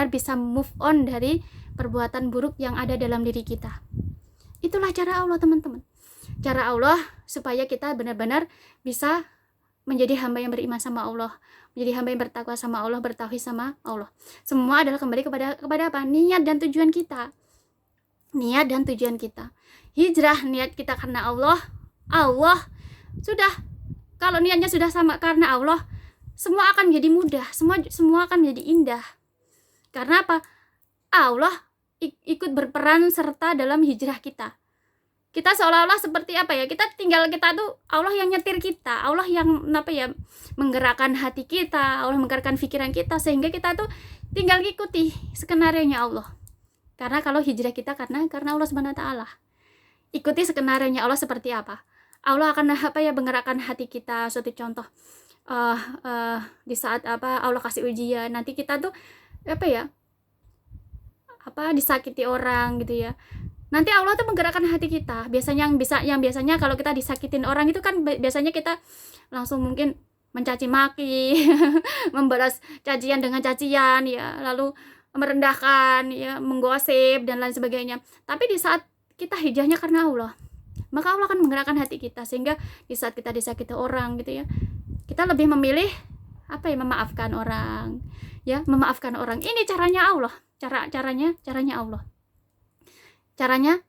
bisa move on dari perbuatan buruk yang ada dalam diri kita. Itulah cara Allah teman-teman. Cara Allah supaya kita benar-benar bisa menjadi hamba yang beriman sama Allah, menjadi hamba yang bertakwa sama Allah, bertauhid sama Allah. Semua adalah kembali kepada apa? Niat dan tujuan kita. Hijrah, niat kita karena Allah sudah. Kalau niatnya sudah sama karena Allah, semua akan menjadi mudah, semua akan menjadi indah. Karena apa? Allah ikut berperan serta dalam hijrah kita. Kita seolah-olah seperti kita tuh Allah yang nyetir kita, Allah yang menggerakkan hati kita, Allah menggerakkan pikiran kita, sehingga kita tuh tinggal ikuti skenarionya Allah. Karena kalau hijrah kita karena Allah Subhanahu wa taala. Ikuti skenarionya Allah seperti apa? Allah akan menggerakkan hati kita. Suatu contoh, di saat Allah kasih ujian, nanti kita tuh disakiti orang gitu ya. Nanti Allah tuh menggerakkan hati kita. Biasanya kalau kita disakitin orang itu kan biasanya kita langsung mungkin mencaci maki, membalas cacian dengan cacian, ya, lalu merendahkan, ya, menggosip dan lain sebagainya. Tapi di saat kita hijrahnya karena Allah, maka Allah akan menggerakkan hati kita, sehingga di saat kita disakiti orang gitu ya, kita lebih memilih memaafkan orang, ya, memaafkan orang. Ini caranya Allah, caranya Allah. Caranya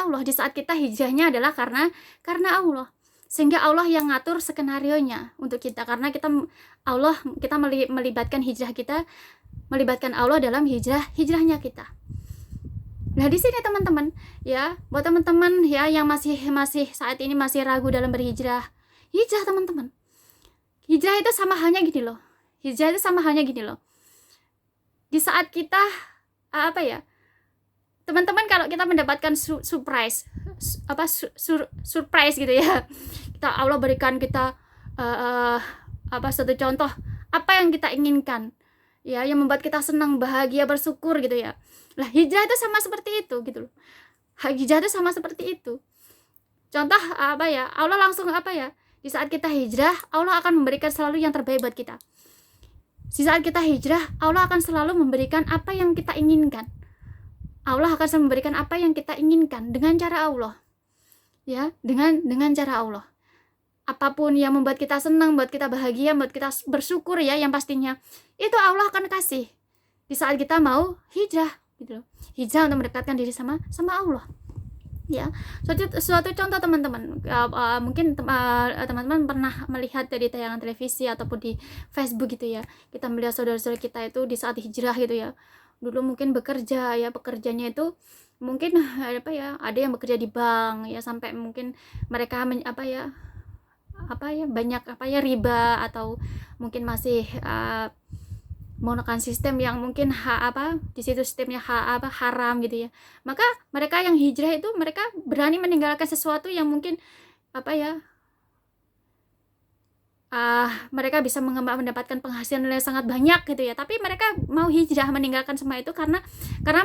Allah di saat kita hijrahnya adalah karena Allah, sehingga Allah yang ngatur skenarionya untuk kita, karena kita melibatkan hijrah kita, melibatkan Allah dalam hijrahnya kita. Nah, di sini teman-teman, ya, buat teman-teman ya yang masih saat ini masih ragu dalam berhijrah, teman-teman. Hijrah itu sama halnya gini loh. Di saat kita teman-teman, kalau kita mendapatkan surprise gitu ya, Allah berikan kita suatu contoh apa yang kita inginkan, ya, yang membuat kita senang, bahagia, bersyukur gitu ya. Lah, hijrah itu sama seperti itu gitu loh. Hijrah itu sama seperti itu. Contoh Allah langsung di saat kita hijrah, Allah akan memberikan selalu yang terbaik buat kita. Di saat kita hijrah, Allah akan selalu memberikan apa yang kita inginkan. Allah akan selalu memberikan apa yang kita inginkan dengan cara Allah. Ya, dengan cara Allah. Apapun yang membuat kita senang, membuat kita bahagia, membuat kita bersyukur ya, yang pastinya itu Allah akan kasih di saat kita mau hijrah gitu loh. Hijrah untuk mendekatkan diri sama Allah. Ya, suatu contoh teman-teman, mungkin teman-teman pernah melihat dari tayangan televisi ataupun di Facebook gitu ya, kita melihat saudara-saudara kita itu di saat hijrah gitu ya, dulu mungkin bekerja ya, pekerjaannya itu mungkin apa ya, ada yang bekerja di bank ya, sampai mungkin mereka banyak riba, atau mungkin masih menggunakan sistem yang mungkin di situ sistemnya haram gitu ya. Maka mereka yang hijrah itu mereka berani meninggalkan sesuatu yang mungkin mereka bisa mendapatkan penghasilan yang sangat banyak gitu ya, tapi mereka mau hijrah meninggalkan semua itu karena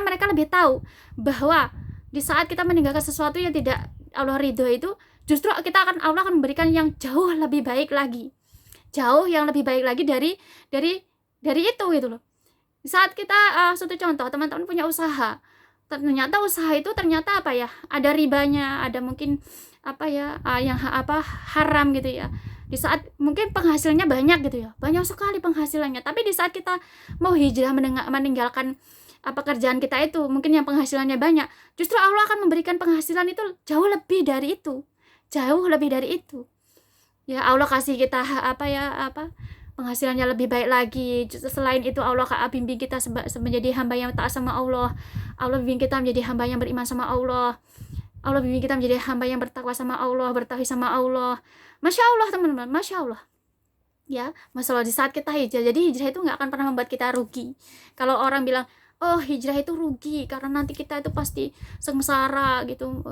mereka lebih tahu bahwa di saat kita meninggalkan sesuatu yang tidak Allah ridho itu, justru Allah akan memberikan yang jauh lebih baik lagi, dari itu gitu loh. Di saat kita suatu contoh, teman-teman punya usaha, ternyata usaha itu ternyata ada ribanya, ada mungkin yang haram gitu ya. Di saat mungkin penghasilannya banyak gitu ya, banyak sekali penghasilannya, tapi di saat kita mau hijrah meninggalkan pekerjaan kita itu mungkin yang penghasilannya banyak, justru Allah akan memberikan penghasilan itu jauh lebih dari itu ya. Allah kasih kita penghasilannya lebih baik lagi. Selain itu Allah bimbing kita menjadi hamba yang taat sama Allah. Allah bimbing kita menjadi hamba yang beriman sama Allah. Allah bimbing kita menjadi hamba yang bertakwa sama Allah, bertauhid sama Allah. Masya Allah teman-teman, Masya Allah ya. Masalah di saat kita hijrah, jadi hijrah itu gak akan pernah membuat kita rugi. Kalau orang bilang, oh hijrah itu rugi karena nanti kita itu pasti sengsara gitu,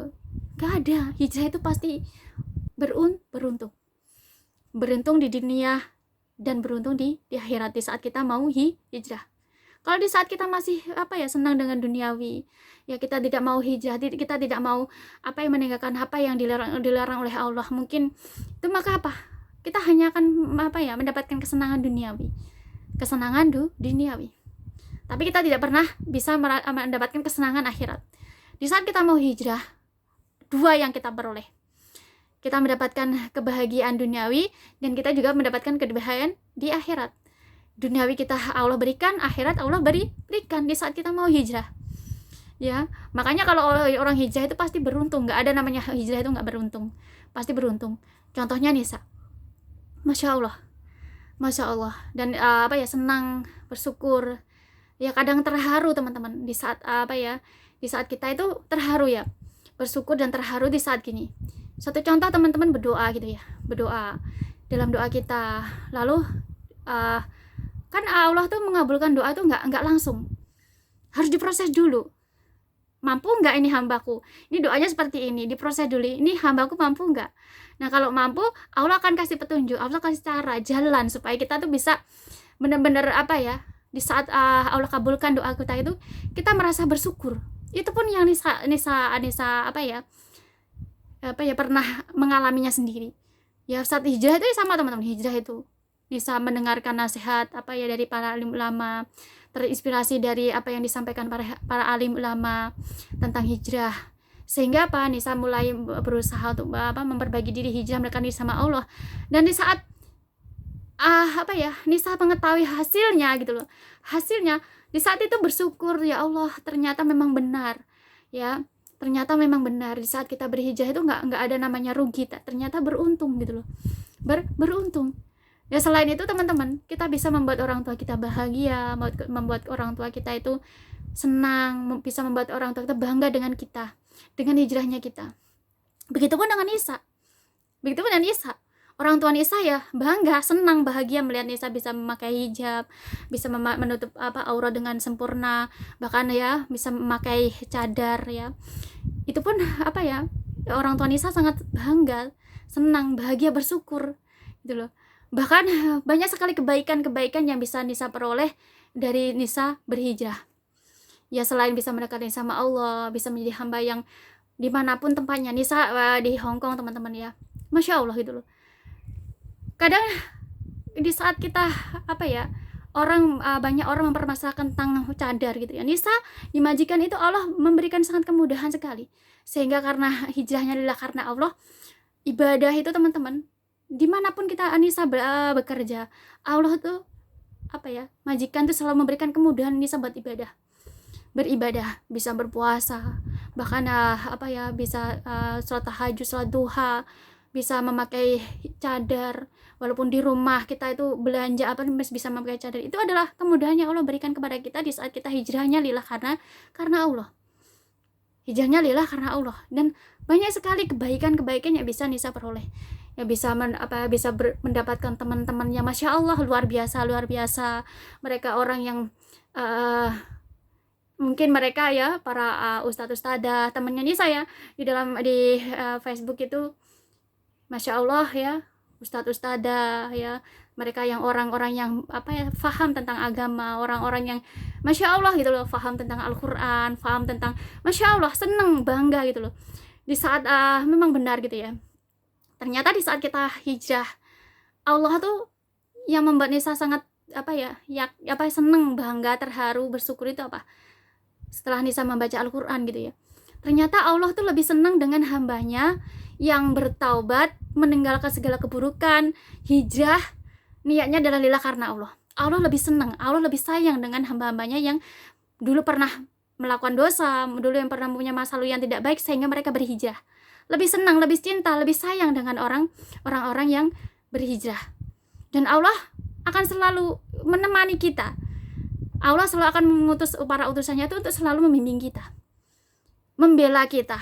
gak ada. Hijrah itu pasti beruntung di dunia dan beruntung di akhirat, di saat kita mau hijrah. Kalau di saat kita masih senang dengan duniawi ya, kita tidak mau hijrah, kita tidak mau meninggalkan apa yang dilarang oleh Allah, mungkin itu maka kita hanya akan mendapatkan kesenangan duniawi, tapi kita tidak pernah bisa mendapatkan kesenangan akhirat. Di saat kita mau hijrah, dua yang kita peroleh, kita mendapatkan kebahagiaan duniawi dan kita juga mendapatkan kebahagiaan di akhirat. Duniawi kita Allah berikan, akhirat Allah berikan di saat kita mau hijrah ya. Makanya kalau orang hijrah itu pasti beruntung, nggak ada namanya hijrah itu nggak beruntung, pasti beruntung. Contohnya Nisa, Masya Allah, dan senang, bersyukur ya, kadang terharu teman-teman di saat di saat kita itu terharu ya, bersyukur dan terharu di saat gini. Satu contoh teman-teman, berdoa gitu ya, berdoa dalam doa kita, lalu kan Allah tuh mengabulkan doa tuh nggak langsung, harus diproses dulu. Mampu nggak ini hambaku, ini doanya seperti ini, diproses dulu, ini hambaku mampu nggak. Nah kalau mampu, Allah akan kasih petunjuk, Allah kasih cara, jalan supaya kita tuh bisa benar-benar di saat Allah kabulkan doa kita itu, kita merasa bersyukur. Itu pun yang Nisa pernah mengalaminya sendiri ya. Saat hijrah itu sama teman-teman, hijrah itu bisa mendengarkan nasihat dari para alim ulama, terinspirasi dari apa yang disampaikan para alim ulama tentang hijrah, sehingga Nisa mulai berusaha untuk memperbaiki diri, hijrah mendekatkan diri sama Allah. Dan di saat Nisa mengetahui hasilnya gitu loh, hasilnya di saat itu bersyukur, ya Allah ternyata memang benar ya, ternyata memang benar di saat kita berhijrah itu nggak ada namanya rugi, ternyata beruntung gitu loh, beruntung ya. Selain itu teman-teman, kita bisa membuat orang tua kita bahagia, membuat orang tua kita itu senang, bisa membuat orang tua kita bangga dengan kita, dengan hijrahnya kita. Begitupun dengan Nisa, orang tua Nisa ya bangga, senang, bahagia melihat Nisa bisa memakai hijab, bisa menutup aurat dengan sempurna, bahkan ya bisa memakai cadar ya. Itu pun orang tua Nisa sangat bangga, senang, bahagia, bersyukur gitu loh. Bahkan banyak sekali kebaikan yang bisa Nisa peroleh dari Nisa berhijrah ya. Selain bisa mendekati sama Allah, bisa menjadi hamba yang dimanapun tempatnya. Nisa di Hong Kong teman-teman ya, Masya Allah gitu loh. Kadang di saat kita banyak orang mempermasalahkan tentang cadar gitu ya. Nisa di majikan itu Allah memberikan sangat kemudahan sekali, sehingga karena hijrahnya adalah karena Allah, ibadah itu teman-teman, dimanapun kita Nisa bekerja, Allah tuh majikan tuh selalu memberikan kemudahan Nisa buat beribadah, bisa berpuasa, bahkan bisa sholat tahajud, sholat duha, bisa memakai cadar. Walaupun di rumah kita itu belanja masih bisa memakai cadar. Itu adalah kemudahan yang Allah berikan kepada kita di saat kita hijrahnya lillah karena Allah. Hijrahnya lillah karena Allah, dan banyak sekali kebaikan-kebaikan yang bisa Nisa peroleh. Yang bisa mendapatkan teman-temannya, Masya Allah, luar biasa. Mereka orang yang mungkin mereka ya para ustadz-ustadzah temannya Nisa ya di Facebook itu, Masya Allah ya, ustadz-ustadzah ya, mereka yang orang-orang yang paham tentang agama, orang-orang yang Masya Allah gitu loh, paham tentang Al-Quran, paham tentang, Masya Allah, seneng, bangga gitu loh, di saat memang benar gitu ya. Ternyata di saat kita hijrah, Allah tuh yang membuat Nisa sangat seneng, bangga, terharu, bersyukur itu setelah Nisa membaca Al-Quran gitu ya. Ternyata Allah tuh lebih senang dengan hambanya yang bertaubat, meninggalkan segala keburukan, hijrah, niatnya adalah lillah karena Allah. Allah lebih senang, Allah lebih sayang dengan hamba-hambanya yang dulu pernah melakukan dosa, dulu yang pernah punya masa lalu yang tidak baik, sehingga mereka berhijrah. Lebih senang, lebih cinta, lebih sayang dengan orang-orang yang berhijrah. Dan Allah akan selalu menemani kita. Allah selalu akan mengutus para utusannya itu untuk selalu membimbing kita, membela kita.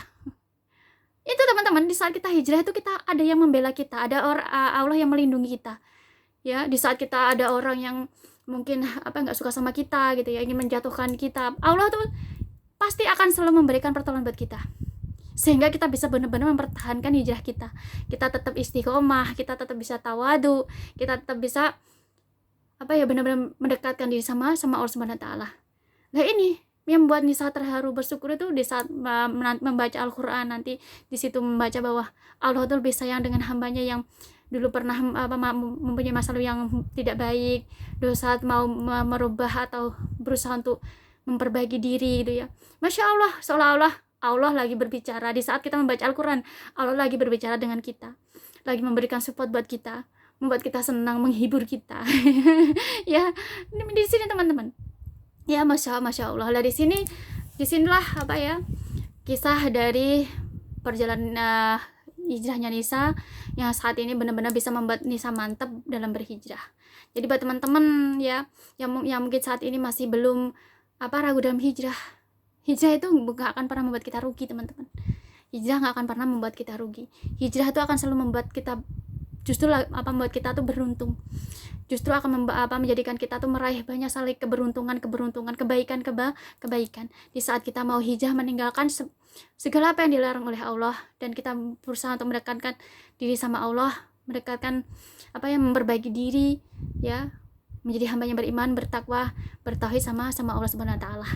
Itu teman-teman, di saat kita hijrah itu kita ada yang membela kita, ada Allah yang melindungi kita ya. Di saat kita ada orang yang mungkin nggak suka sama kita gitu ya, ingin menjatuhkan kita, Allah tuh pasti akan selalu memberikan pertolongan buat kita, sehingga kita bisa benar-benar mempertahankan hijrah kita. Kita tetap istiqomah, kita tetap bisa tawadu, kita tetap bisa benar-benar mendekatkan diri sama Allah Subhanahu wa taala. Nah, ini yang membuat Nisa terharu, bersyukur itu di saat membaca Al-Quran, nanti di situ membaca bahwa Allah itu lebih sayang dengan hambanya yang dulu pernah mempunyai masa lalu yang tidak baik, saat mau merubah atau berusaha untuk memperbaiki diri gitu ya. Masya Allah, seolah-olah Allah lagi berbicara. Di saat kita membaca Al-Quran, Allah lagi berbicara dengan kita, lagi memberikan support buat kita, membuat kita senang, menghibur kita. Ya, di sini teman-teman. Ya, Masya Allah. Lah disinilah kisah dari perjalanan hijrahnya Nisa yang saat ini benar-benar bisa membuat Nisa mantap dalam berhijrah. Jadi buat teman-teman ya yang mungkin saat ini masih belum ragu dalam hijrah itu gak akan pernah membuat kita rugi, teman-teman. Hijrah gak akan pernah membuat kita rugi. Hijrah itu akan selalu membuat kita membuat kita tuh beruntung. Justru akan menjadikan kita tuh meraih banyak sekali keberuntungan, kebaikan. Di saat kita mau hijrah, meninggalkan segala apa yang dilarang oleh Allah, dan kita berusaha untuk mendekatkan diri sama Allah, mendekatkan memperbaiki diri ya, menjadi hamba yang beriman, bertakwa, bertauhid sama Allah Subhanahu wa taala.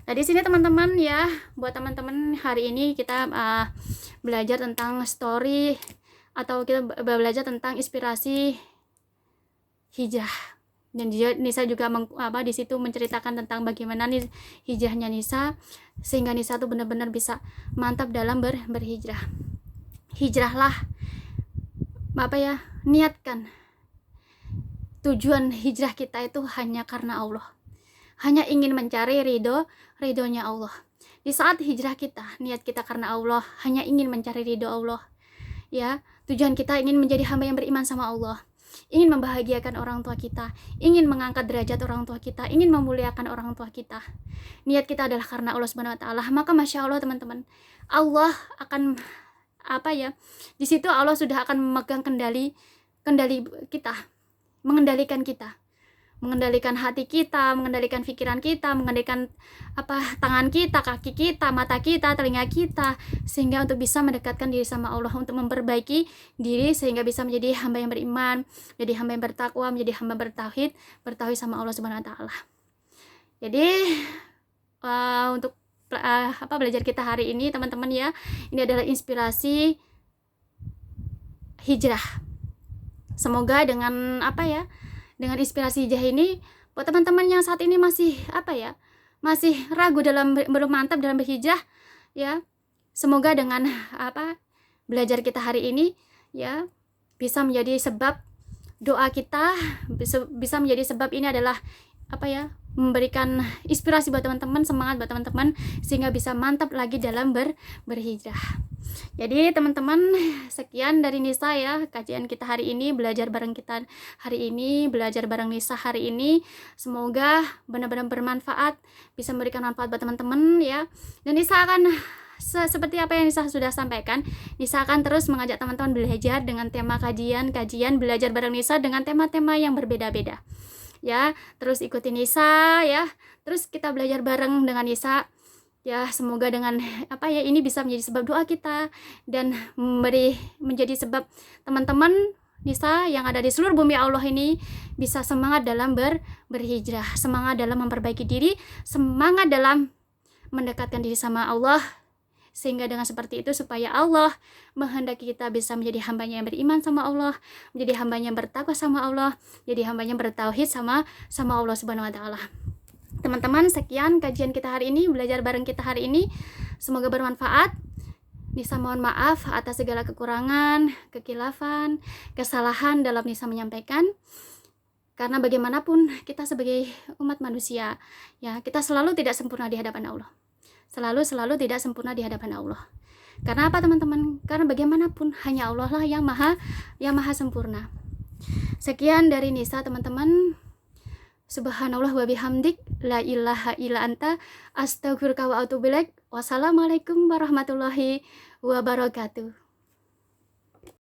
Nah, di sini teman-teman ya, buat teman-teman hari ini kita belajar tentang story, atau kita belajar tentang inspirasi hijrah. Dan Nisa juga di situ menceritakan tentang bagaimana hijrahnya Nisa, sehingga Nisa tuh benar-benar bisa mantap dalam berhijrah. Hijrahlah, niatkan tujuan hijrah kita itu hanya karena Allah, hanya ingin mencari ridhonya Allah. Di saat hijrah kita, niat kita karena Allah, hanya ingin mencari ridho Allah ya. Tujuan kita ingin menjadi hamba yang beriman sama Allah, ingin membahagiakan orang tua kita, ingin mengangkat derajat orang tua kita, ingin memuliakan orang tua kita. Niat kita adalah karena Allah Subhanahu wa taala. Maka Masya Allah teman-teman, Allah akan di situ Allah sudah akan memegang kendali kita, mengendalikan kita, mengendalikan hati kita, mengendalikan pikiran kita, mengendalikan tangan kita, kaki kita, mata kita, telinga kita, sehingga untuk bisa mendekatkan diri sama Allah, untuk memperbaiki diri sehingga bisa menjadi hamba yang beriman, menjadi hamba yang bertakwa, menjadi hamba bertauhid sama Allah Subhanahu wa taala. Jadi untuk belajar kita hari ini teman-teman ya, ini adalah inspirasi hijrah. Semoga dengan dengan inspirasi hijrah ini Buat teman-teman yang saat ini masih masih ragu belum mantap dalam berhijrah, ya, semoga dengan belajar kita hari ini, ya, bisa menjadi sebab doa kita, bisa menjadi sebab ini adalah memberikan inspirasi buat teman-teman, semangat buat teman-teman, sehingga bisa mantap lagi dalam berhijrah. Jadi teman-teman, sekian dari Nisa ya, kajian kita hari ini, belajar bareng kita hari ini, belajar bareng Nisa hari ini. Semoga benar-benar bermanfaat, bisa memberikan manfaat buat teman-teman ya. Dan Nisa akan seperti apa yang Nisa sudah sampaikan, Nisa akan terus mengajak teman-teman belajar dengan tema kajian belajar bareng Nisa dengan tema-tema yang berbeda-beda. Ya, terus ikuti Nisa ya. Terus kita belajar bareng dengan Nisa. Ya, semoga dengan ini bisa menjadi sebab doa kita dan menjadi sebab teman-teman Nisa yang ada di seluruh bumi Allah ini bisa semangat dalam berhijrah, semangat dalam memperbaiki diri, semangat dalam mendekatkan diri sama Allah, sehingga dengan seperti itu supaya Allah menghendaki kita bisa menjadi hambanya yang beriman sama Allah, menjadi hambanya yang bertakwa sama Allah, jadi hambanya bertauhid sama Allah Subhanahu wa taala. Teman-teman, sekian kajian kita hari ini, belajar bareng kita hari ini. Semoga bermanfaat. Nisa mohon maaf atas segala kekurangan, kekilafan, kesalahan dalam Nisa menyampaikan. Karena bagaimanapun kita sebagai umat manusia, ya, kita selalu tidak sempurna di hadapan Allah. Selalu tidak sempurna di hadapan Allah. Karena apa teman-teman? Karena bagaimanapun hanya Allah lah yang maha sempurna. Sekian dari Nisa teman-teman. Subhanallah wa bihamdik, la ilaha illa anta, astaghfiruka wa atubu ilaik. Wassalamualaikum warahmatullahi wabarakatuh.